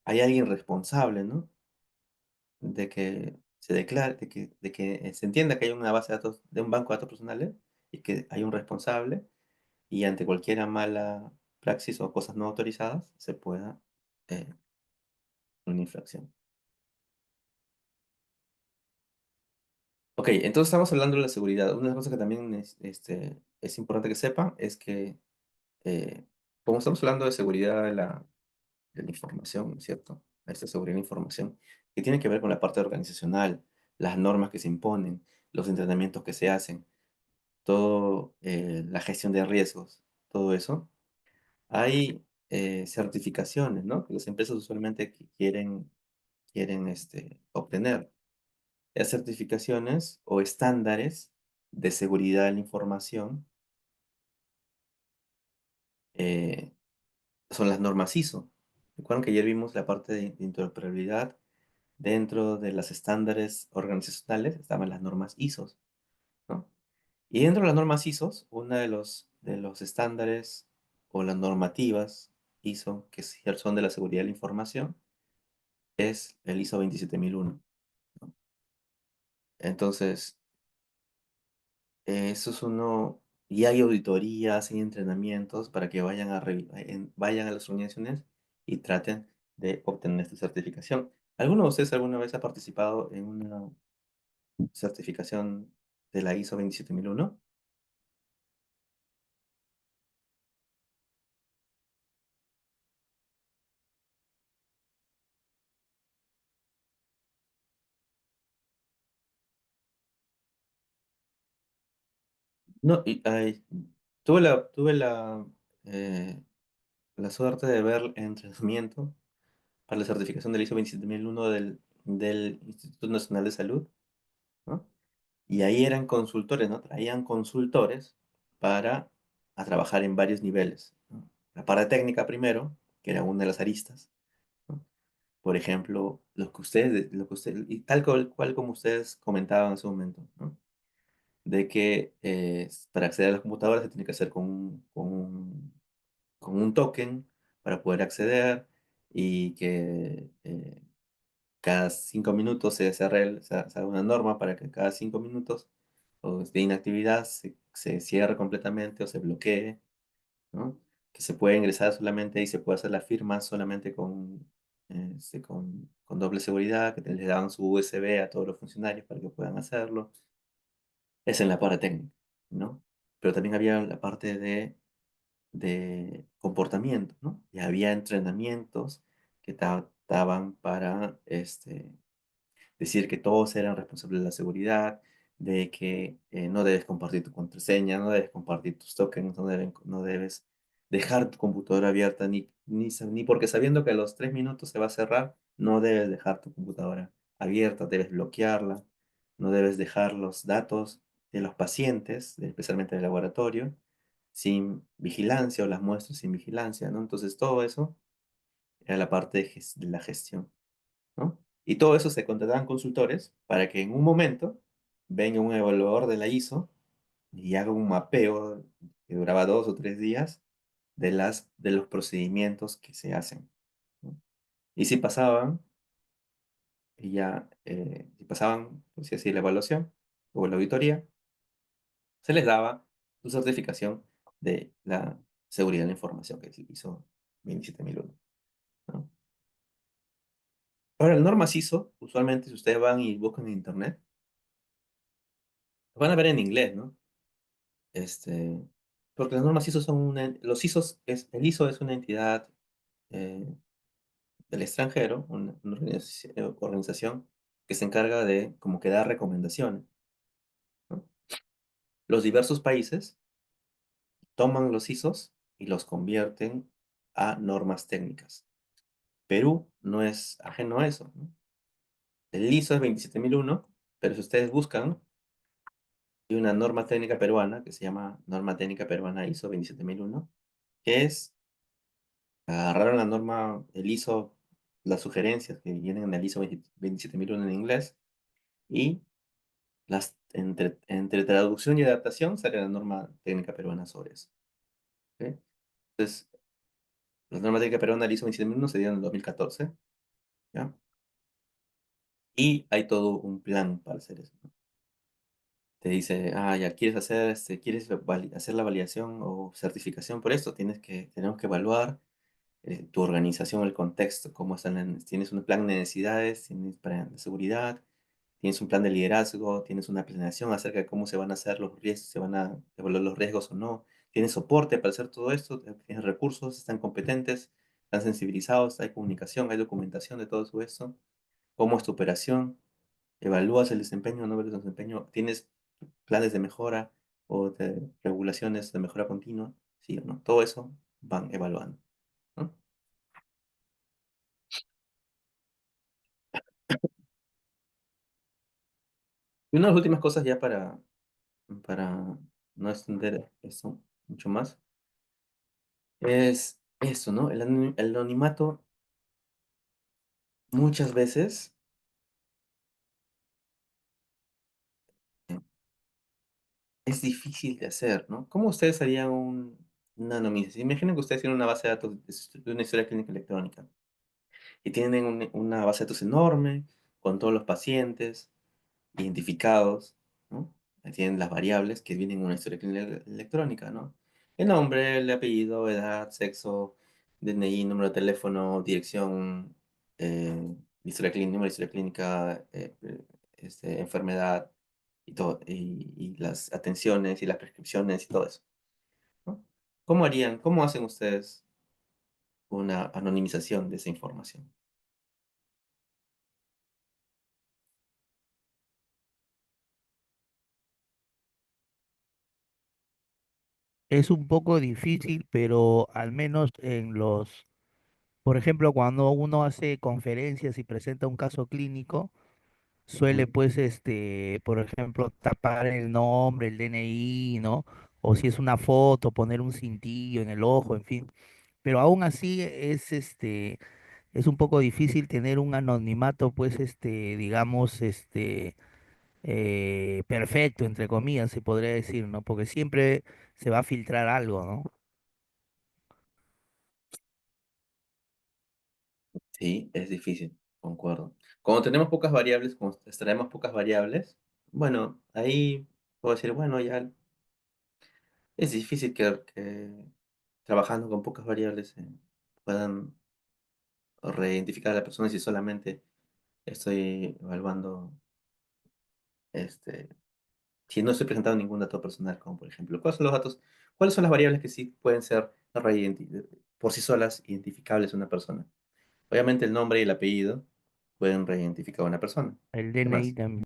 hay alguien responsable, ¿no? De que se declare, de que se entienda que hay una base de datos de un banco de datos personales y que hay un responsable y ante cualquier mala praxis o cosas no autorizadas se pueda una infracción. Ok, entonces estamos hablando de la seguridad. Una cosa que también es importante que sepan es que como estamos hablando de seguridad de la información, ¿cierto? Esta seguridad de la información, que tiene que ver con la parte organizacional, las normas que se imponen, los entrenamientos que se hacen, todo, la gestión de riesgos, todo eso. Hay certificaciones, ¿no? Que las empresas usualmente quieren obtener. Las certificaciones o estándares de seguridad de la información eh, son las normas ISO. Recuerden que ayer vimos la parte de interoperabilidad. Dentro de los estándares organizacionales estaban las normas ISO, ¿no? Y dentro de las normas ISO, uno de los estándares o las normativas ISO que son de la seguridad de la información es el ISO 27001, ¿no? Entonces, eso es uno, y hay auditorías y entrenamientos para que vayan a las organizaciones y traten de obtener esta certificación. ¿Alguno de ustedes alguna vez ha participado en una certificación de la ISO 27001? No, tuve la suerte de ver el entrenamiento para la certificación del ISO 27001 del Instituto Nacional de Salud, ¿no? Y ahí eran consultores, ¿no? Traían consultores para a trabajar en varios niveles, ¿no? La parte técnica primero, que era una de las aristas, ¿no? Por ejemplo, y tal cual como ustedes comentaban en ese momento, ¿no? De que para acceder a las computadoras se tiene que hacer con un token para poder acceder y que cada 5 minutos se haga una norma para que cada 5 minutos o de inactividad se cierre completamente o se bloquee, ¿no? Que se puede ingresar solamente y se puede hacer la firma solamente con doble seguridad, que les dan su USB a todos los funcionarios para que puedan hacerlo. Es en la parte técnica, ¿no? Pero también había la parte de comportamiento, ¿no? Y había entrenamientos que daban para decir que todos eran responsables de la seguridad, de que no debes compartir tu contraseña, no debes compartir tus tokens, no debes dejar tu computadora abierta, ni porque sabiendo que a los 3 minutos se va a cerrar, no debes dejar tu computadora abierta, debes bloquearla, no debes dejar los datos de los pacientes, especialmente del laboratorio, sin vigilancia o las muestras sin vigilancia, ¿no? Entonces todo eso era la parte de la gestión, ¿no? Y todo eso se contrataban consultores para que en un momento venga un evaluador de la ISO y haga un mapeo que duraba 2 o 3 días de los procedimientos que se hacen, ¿no? Y si pasaban, si pasaban, por así decir, la evaluación o la auditoría, se les daba su certificación de la seguridad de la información que es el ISO 27001, ¿no? Ahora, las normas ISO, usualmente si ustedes van y buscan en internet, van a ver en inglés, ¿no? Este, porque las normas ISO los ISOs, el ISO es una entidad eh, del extranjero, una organización que se encarga de como que dar recomendaciones, ¿no? Los diversos países toman los ISOs y los convierten a normas técnicas. Perú no es ajeno a eso, ¿no? El ISO es 27001, pero si ustedes buscan, hay una norma técnica peruana que se llama Norma Técnica Peruana ISO 27001, que es Agarraron la norma, el ISO, las sugerencias que vienen en el ISO 27001 en inglés, y entre traducción y adaptación sale la norma técnica peruana sobre eso. ¿Ok? Entonces, la norma técnica peruana del ISO 27001 se dio en el 2014, ¿ya? Y hay todo un plan para hacer eso, ¿no? Te dice, ya quieres hacer, quieres hacer la validación o certificación por esto, tenemos que evaluar tu organización, el contexto, cómo están, tienes un plan de necesidades, tienes plan de seguridad, tienes un plan de liderazgo, tienes una planeación acerca de cómo se van a hacer los riesgos, se van a evaluar los riesgos o no, tienes soporte para hacer todo esto, tienes recursos, están competentes, están sensibilizados, hay comunicación, hay documentación de todo eso, cómo es tu operación, evalúas el desempeño o no evalúas el desempeño, tienes planes de mejora o de regulaciones de mejora continua, sí o no, todo eso van evaluando, ¿no? Y una de las últimas cosas ya para no extender eso mucho más, es eso, ¿no? El anonimato muchas veces eh, es difícil de hacer, ¿no? ¿Cómo ustedes harían una anonimización? Imaginen que ustedes tienen una base de datos de una historia clínica electrónica y tienen una base de datos enorme con todos los pacientes identificados, ¿no? Tienen las variables que vienen en una historia clínica electrónica, ¿no? El nombre, el apellido, edad, sexo, DNI, número de teléfono, dirección, historia clínica, número de historia clínica, enfermedad y todo, y las atenciones y las prescripciones y todo eso, ¿no? ¿Cómo hacen ustedes una anonimización de esa información? Es un poco difícil, pero al menos por ejemplo, cuando uno hace conferencias y presenta un caso clínico, suele Ujú. pues, por ejemplo, tapar el nombre, el DNI, ¿no? O si es una foto, poner un cintillo en el ojo, en fin. Pero aún así es un poco difícil tener un anonimato, pues, digamos, perfecto, entre comillas, se podría decir, ¿no? Porque siempre se va a filtrar algo, ¿no? Sí, es difícil, concuerdo. Cuando tenemos pocas variables, cuando extraemos pocas variables, bueno, ahí puedo decir, bueno, ya es difícil que trabajando con pocas variables puedan reidentificar a la persona si solamente estoy evaluando, este, si no estoy presentando ningún dato personal, como por ejemplo, ¿cuáles son los datos, cuáles son las variables que sí pueden ser por sí solas identificables a una persona? Obviamente el nombre y el apellido pueden reidentificar a una persona. El ¿Qué DNI más? también.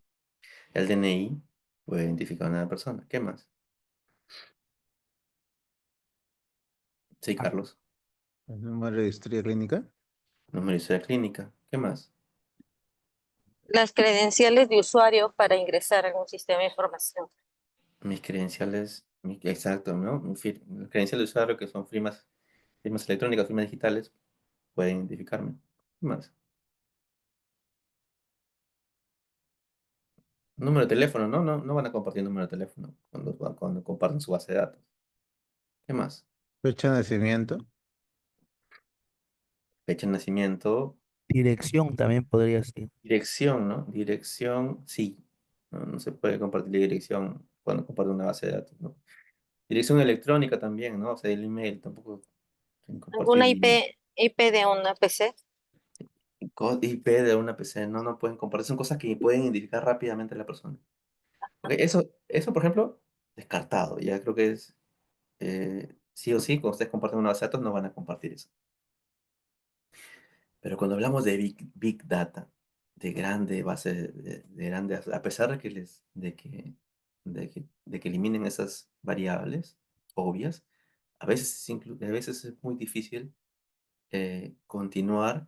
El DNI puede identificar a una persona. ¿Qué más? Sí, Ah, Carlos. El número de historia clínica. Número de historia clínica. ¿Qué más? Las credenciales de usuario para ingresar a algún sistema de información. Mis credenciales, exacto, ¿no? Credenciales de usuario que son firmas electrónicas, firmas digitales, pueden identificarme. ¿Qué más? Número de teléfono, ¿no? No van a compartir número de teléfono cuando comparten su base de datos. ¿Qué más? Fecha de nacimiento. Fecha de nacimiento, dirección también podría ser. dirección, ¿no? Dirección, sí. No se puede compartir la dirección cuando comparten una base de datos, ¿no? Dirección electrónica también, ¿no? O sea, el email tampoco pueden compartir ¿Alguna el email. IP de una PC? IP de una PC, no pueden compartir. Son cosas que pueden identificar rápidamente a la persona. Ok, eso, por ejemplo, descartado. Ya creo que es sí o sí, cuando ustedes comparten una base de datos, no van a compartir eso. Pero cuando hablamos de big data, de grande base, de grandes, a pesar de que de que eliminen esas variables obvias, a veces es muy difícil continuar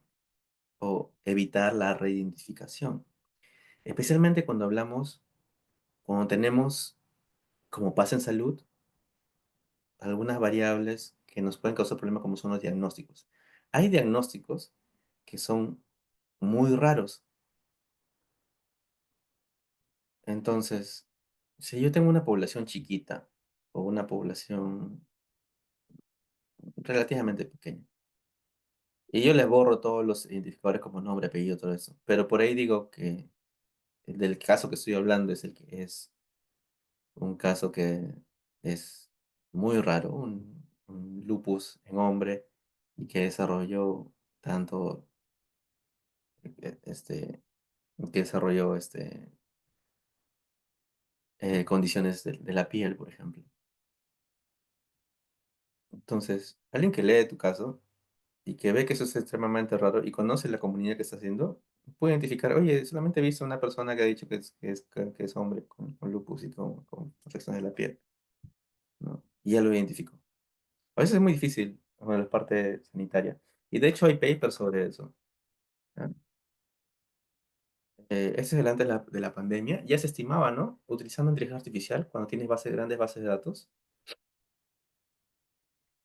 o evitar la reidentificación. Especialmente cuando tenemos, como pasa en salud, algunas variables que nos pueden causar problemas como son los diagnósticos. Hay diagnósticos que son muy raros. Entonces, si yo tengo una población chiquita o una población relativamente pequeña, y yo les borro todos los identificadores como nombre, apellido, todo eso, pero por ahí digo que el del caso que estoy hablando es el que es un caso que es muy raro, un lupus en hombre y que desarrolló tanto, este, que desarrolló condiciones de la piel, por ejemplo. Entonces, alguien que lee tu caso y que ve que eso es extremadamente raro y conoce la comunidad que está haciendo, puede identificar, oye, solamente he visto una persona que ha dicho que es hombre con lupus y con afecciones de la piel, ¿no? Y ya lo identificó. A veces es muy difícil con la parte sanitaria. Y de hecho hay papers sobre eso. ¿Ya? Ese es el antes de la pandemia. Ya se estimaba, ¿no? Utilizando inteligencia artificial, cuando tienes grandes bases de datos,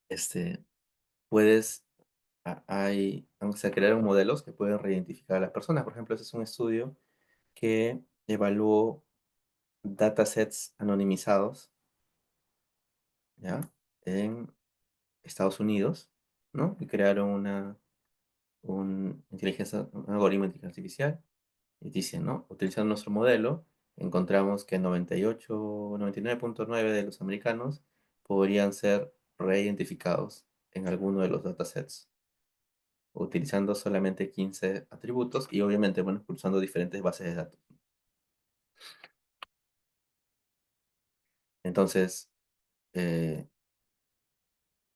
este, puedes, o sea, crear modelos que pueden reidentificar a las personas. Por ejemplo, ese es un estudio que evaluó datasets anonimizados, ¿ya? En Estados Unidos, ¿no? Y crearon un algoritmo de inteligencia artificial y dice, ¿no? Utilizando nuestro modelo, encontramos que 99.9 de los americanos podrían ser reidentificados en alguno de los datasets, utilizando solamente 15 atributos y obviamente, bueno, usando diferentes bases de datos. Entonces,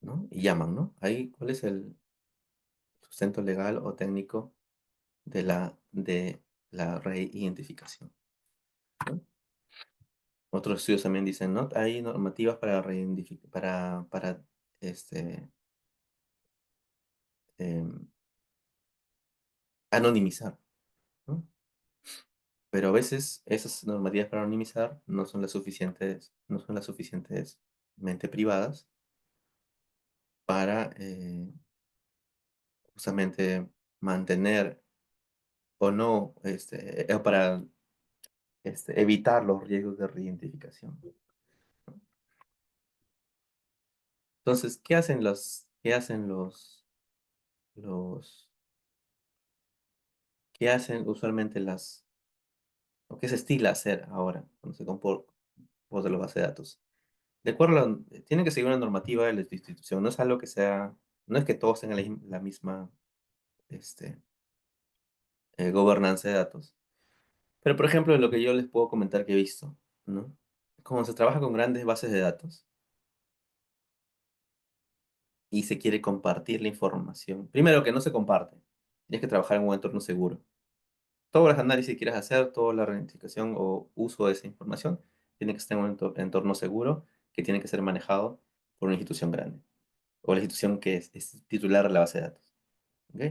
¿no? Y llaman, ¿no? Ahí, ¿cuál es el sustento legal o técnico de la reidentificación? ¿No? Otros estudios también dicen, ¿no? Hay normativas para reidentificar, para este, em, anonimizar, ¿no? Pero a veces esas normativas para anonimizar no son las suficientemente privadas para justamente mantener o no, para evitar los riesgos de reidentificación. Entonces, los, qué hacen usualmente o qué se estila hacer ahora cuando se comporta de la base de datos? De acuerdo tienen que seguir una normativa de la institución, no es algo que sea, no es que todos tengan la misma este, gobernanza de datos. Pero, por ejemplo, lo que yo les puedo comentar que he visto, ¿no? Como se trabaja con grandes bases de datos y se quiere compartir la información, primero que no se comparte, tienes que trabajar en un entorno seguro. Todos los análisis que quieras hacer, toda la identificación o uso de esa información, tiene que estar en un entorno seguro que tiene que ser manejado por una institución grande o la institución que es titular de la base de datos. ¿Ok?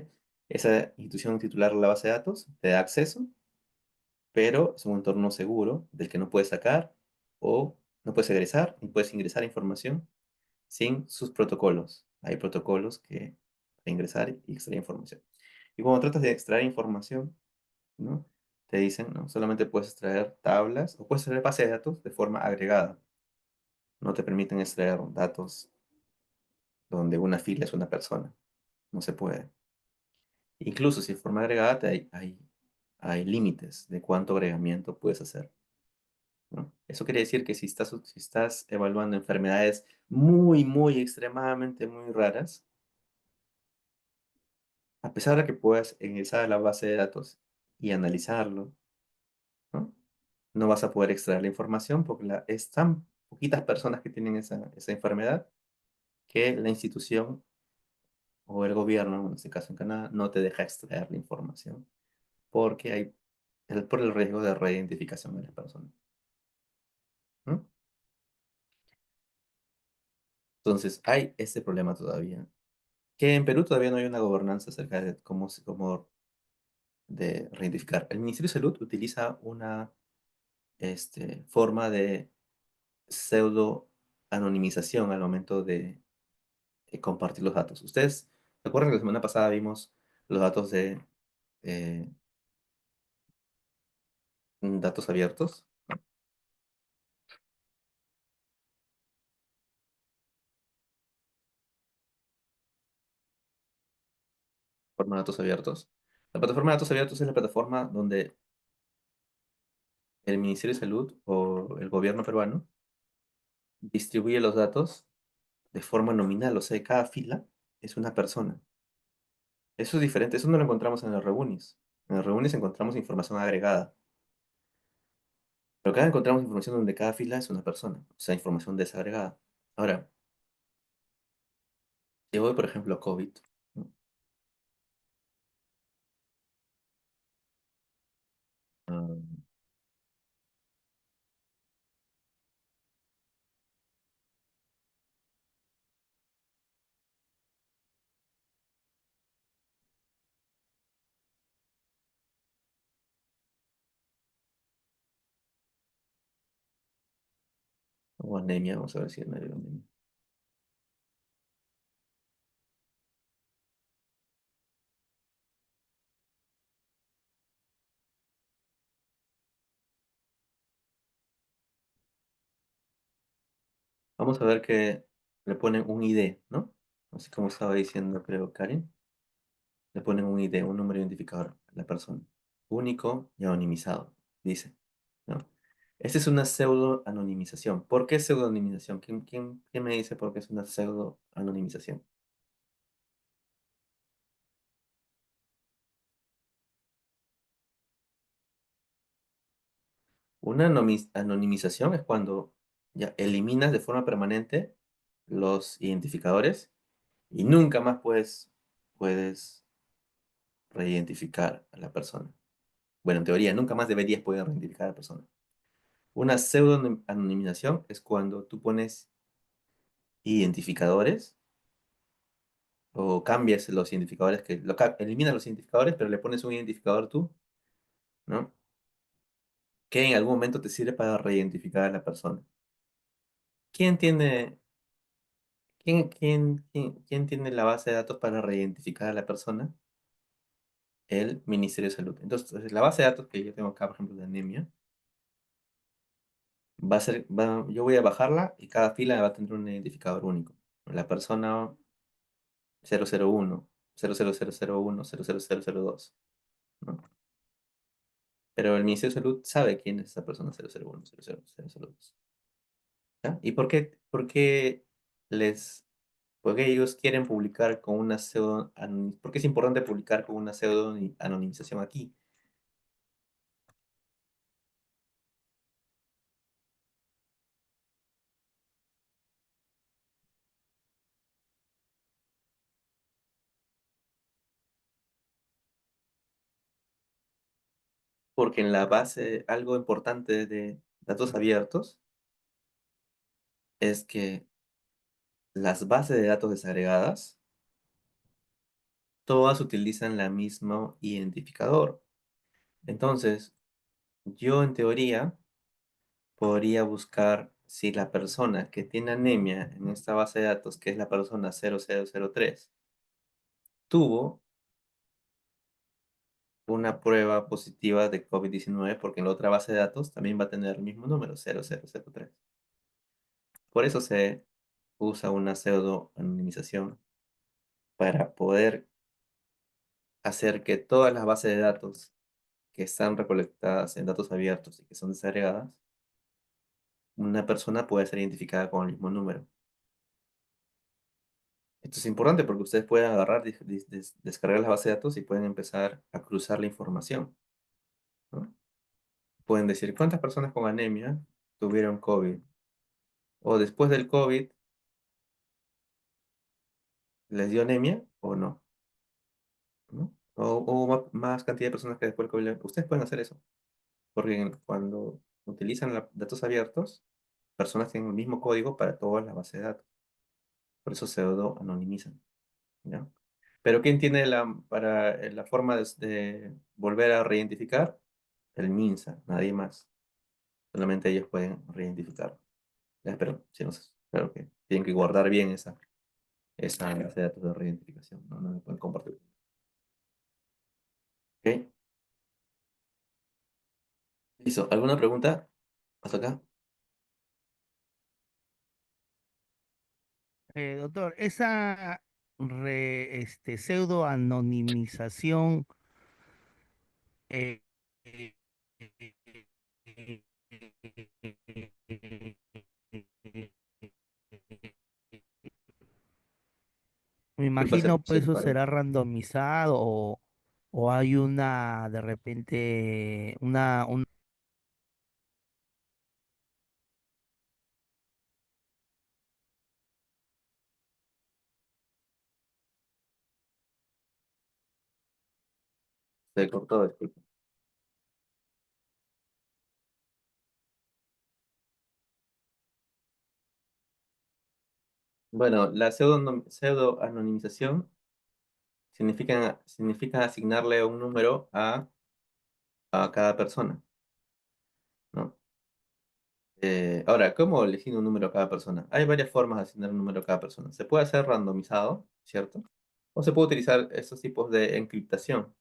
Esa institución titular de la base de datos te da acceso, pero es un entorno seguro del que no puedes sacar o no puedes egresar ni puedes ingresar información sin sus protocolos. Hay protocolos que para ingresar y extraer información. Y cuando tratas de extraer información, ¿no? Te dicen, ¿no? Solamente puedes extraer tablas o puedes extraer bases de datos de forma agregada. No te permiten extraer datos donde una fila es una persona. No se puede. Incluso si es forma agregada, hay límites de cuánto agregamiento puedes hacer, ¿no? Eso quiere decir que si estás evaluando enfermedades muy, muy extremadamente muy raras, a pesar de que puedas ingresar a la base de datos y analizarlo, ¿no? No vas a poder extraer la información porque es tan poquitas personas que tienen esa enfermedad que la institución o el gobierno, en este caso en Canadá, no te deja extraer la información porque por el riesgo de reidentificación de las personas, ¿no? Entonces, hay ese problema todavía, que en Perú todavía no hay una gobernanza acerca de cómo de reidentificar. El Ministerio de Salud utiliza una forma de pseudo anonimización al momento compartir los datos. ¿Ustedes se acuerdan que la semana pasada vimos los datos de eh, datos abiertos? Plataforma de datos abiertos. La plataforma de datos abiertos es la plataforma donde el Ministerio de Salud o el gobierno peruano distribuye los datos de forma nominal, o sea, cada fila es una persona. Eso es diferente, eso no lo encontramos en el Rebunis. En el Rebunis encontramos información agregada, pero acá encontramos información donde cada fila es una persona, o sea, información desagregada. Ahora, si voy, por ejemplo, a COVID, ¿no? Ah, o anemia, vamos a ver si hay anemia. Vamos a ver que le ponen un ID, ¿no? Así como estaba diciendo, creo, Karen. Le ponen un ID, un número identificador a la persona. Único y anonimizado, dice, ¿no? Esta es una pseudo-anonimización. ¿Por qué pseudo-anonimización? ¿Quién me dice por qué es una pseudo-anonimización? Una anonimización es cuando ya eliminas de forma permanente los identificadores y nunca más puedes reidentificar a la persona. Bueno, en teoría, nunca más deberías poder reidentificar a la persona. Una pseudo-anonimización es cuando tú pones identificadores o cambias los identificadores, eliminas los identificadores, pero le pones un identificador tú, ¿no? Que en algún momento te sirve para reidentificar a la persona. ¿Quién tiene, quién tiene la base de datos para reidentificar a la persona? El Ministerio de Salud. Entonces, la base de datos que yo tengo acá, por ejemplo, de anemia, yo voy a bajarla y cada fila va a tener un identificador único. La persona 001, 00001, 00002, ¿no? Pero el Ministerio de Salud sabe quién es esa persona 001, 00002. ¿Ya? ¿Y por qué ellos quieren publicar con una por qué es importante publicar con una pseudo anonimización aquí? Porque en la base, algo importante de datos abiertos es que las bases de datos desagregadas, todas utilizan la mismo identificador. Entonces, yo en teoría podría buscar si la persona que tiene anemia en esta base de datos, que es la persona 0003, tuvo una prueba positiva de COVID-19, porque en la otra base de datos también va a tener el mismo número, 0003. Por eso se usa una pseudo-anonimización para poder hacer que todas las bases de datos que están recolectadas en datos abiertos y que son desagregadas, una persona puede ser identificada con el mismo número. Esto es importante porque ustedes pueden agarrar, descargar las bases de datos y pueden empezar a cruzar la información, ¿no? Pueden decir cuántas personas con anemia tuvieron COVID. O después del COVID, ¿les dio anemia o no? ¿No? O más cantidad de personas que después del COVID. Ustedes pueden hacer eso. Porque cuando utilizan datos abiertos, personas tienen el mismo código para todas las bases de datos. Por eso pseudo anonimizan, ¿ya? Pero ¿quién tiene la forma de volver a reidentificar? El MINSA, nadie más. Solamente ellos pueden reidentificar. Ya, pero sí, no sé, claro que tienen que guardar bien esa base de datos de reidentificación, ¿no? No me pueden compartir. ¿Ok? Listo. ¿Alguna pregunta hasta acá? Doctor, esa pseudo anonimización eh, me Disculpa, imagino se pues eso paró. será randomizado o hay una de repente un Se cortó, disculpa. Bueno, la pseudo anonimización significa asignarle un número a cada persona, ¿no? Ahora, ¿cómo elegir un número a cada persona? Hay varias formas de asignar un número a cada persona. Se puede hacer randomizado, ¿cierto? O se puede utilizar estos tipos de encriptación,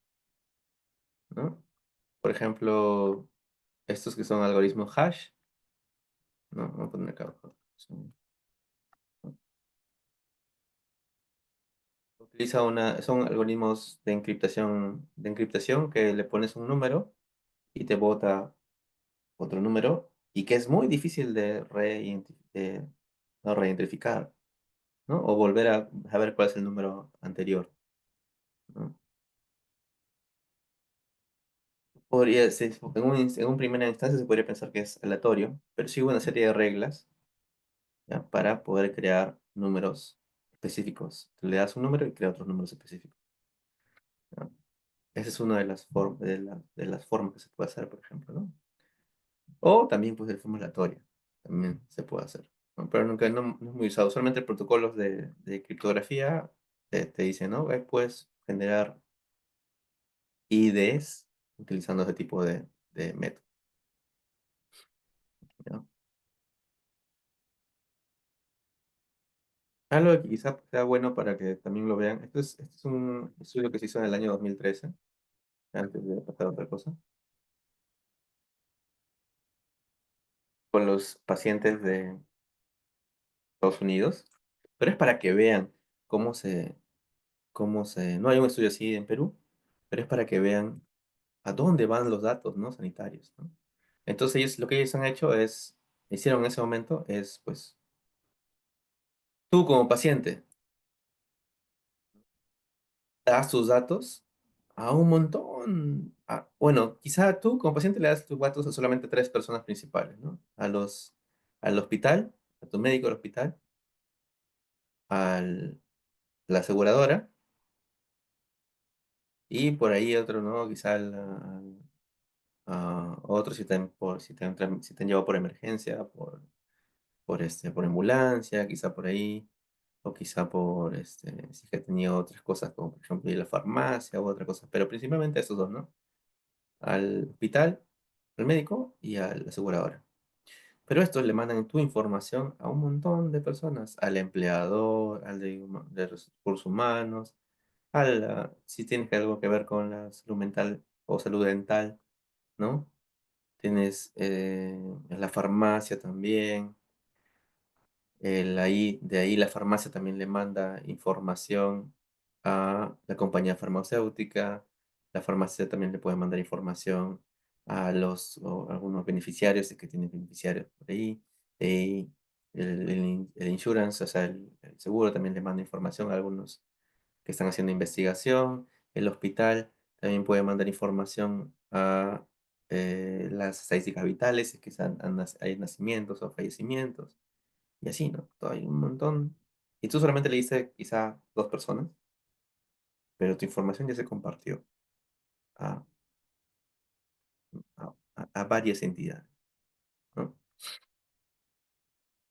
¿no? Por ejemplo, estos que son algoritmos hash, ¿no? Vamos a poner acá abajo. Son algoritmos de encriptación que le pones un número y te bota otro número y que es muy difícil de no, reidentificar, ¿no? O volver a ver cuál es el número anterior, ¿no? En un primera instancia se podría pensar que es aleatorio, pero sigue una serie de reglas, ¿ya? Para poder crear números específicos. Tú le das un número y crea otros números específicos, ¿ya? Esa es una de las formas que se puede hacer, por ejemplo, ¿no? O también pues de forma aleatoria, también se puede hacer, ¿no? Pero nunca, no es muy usado. Solamente protocolos de criptografía te dicen, ¿no? Puedes generar IDs utilizando ese tipo de método, ¿ya? Algo que quizá sea bueno para que también lo vean. Este es un estudio que se hizo en el año 2013, antes de pasar a otra cosa, con los pacientes de Estados Unidos, pero es para que vean cómo no hay un estudio así en Perú, pero es para que vean a dónde van los datos, ¿no? Sanitarios, ¿no? Entonces lo que ellos han hecho hicieron en ese momento es, pues, tú como paciente das tus datos a un montón. Bueno, quizá tú como paciente le das tus datos a solamente tres personas principales, ¿no? Al hospital, a tu médico del hospital, a la aseguradora y por ahí otro, ¿no? Quizá a otro si te han llevado por emergencia, por ambulancia, quizá por ahí, o quizá si es que ha tenido otras cosas, como por ejemplo ir a la farmacia u otra cosa, pero principalmente esos dos, ¿no? Al hospital, al médico y a la aseguradora. Pero estos le mandan tu información a un montón de personas, al empleador, al de recursos humanos, si tienes algo que ver con la salud mental o salud dental, ¿no? Tienes en la farmacia también. De ahí la farmacia también le manda información a la compañía farmacéutica. La farmacia también le puede mandar información a algunos beneficiarios, si es que tienen beneficiarios por ahí. Y el insurance, o sea, el seguro también le manda información a algunos que están haciendo investigación. El hospital también puede mandar información a las estadísticas vitales, si es que hay nacimientos o fallecimientos. Y así, ¿no? Hay un montón. Y tú solamente le diste quizá dos personas, pero tu información ya se compartió a, a varias entidades, ¿no?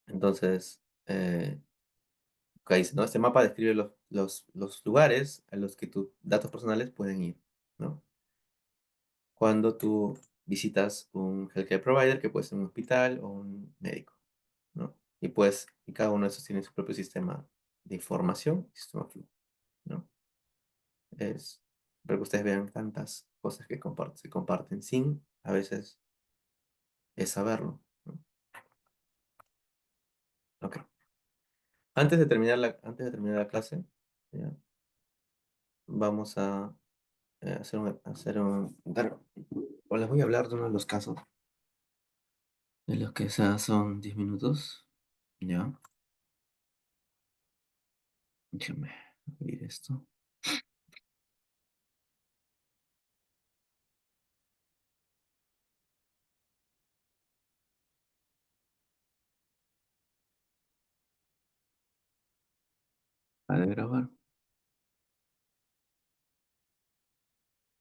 Entonces, acá dice, ¿no? Este mapa describe los lugares a los que tus datos personales pueden ir, ¿no? Cuando tú visitas un healthcare provider, que puede ser un hospital o un médico, ¿no? Y cada uno de esos tiene su propio sistema de información y sistema flujo, ¿no? Es para que ustedes vean tantas cosas que se comparten sin a veces es saberlo, ¿no? Ok. Antes de terminar la clase, ¿ya? Vamos a o les voy a hablar de uno de los casos de los que son 10 minutos, ¿ya? Déjenme abrir esto. Para grabar.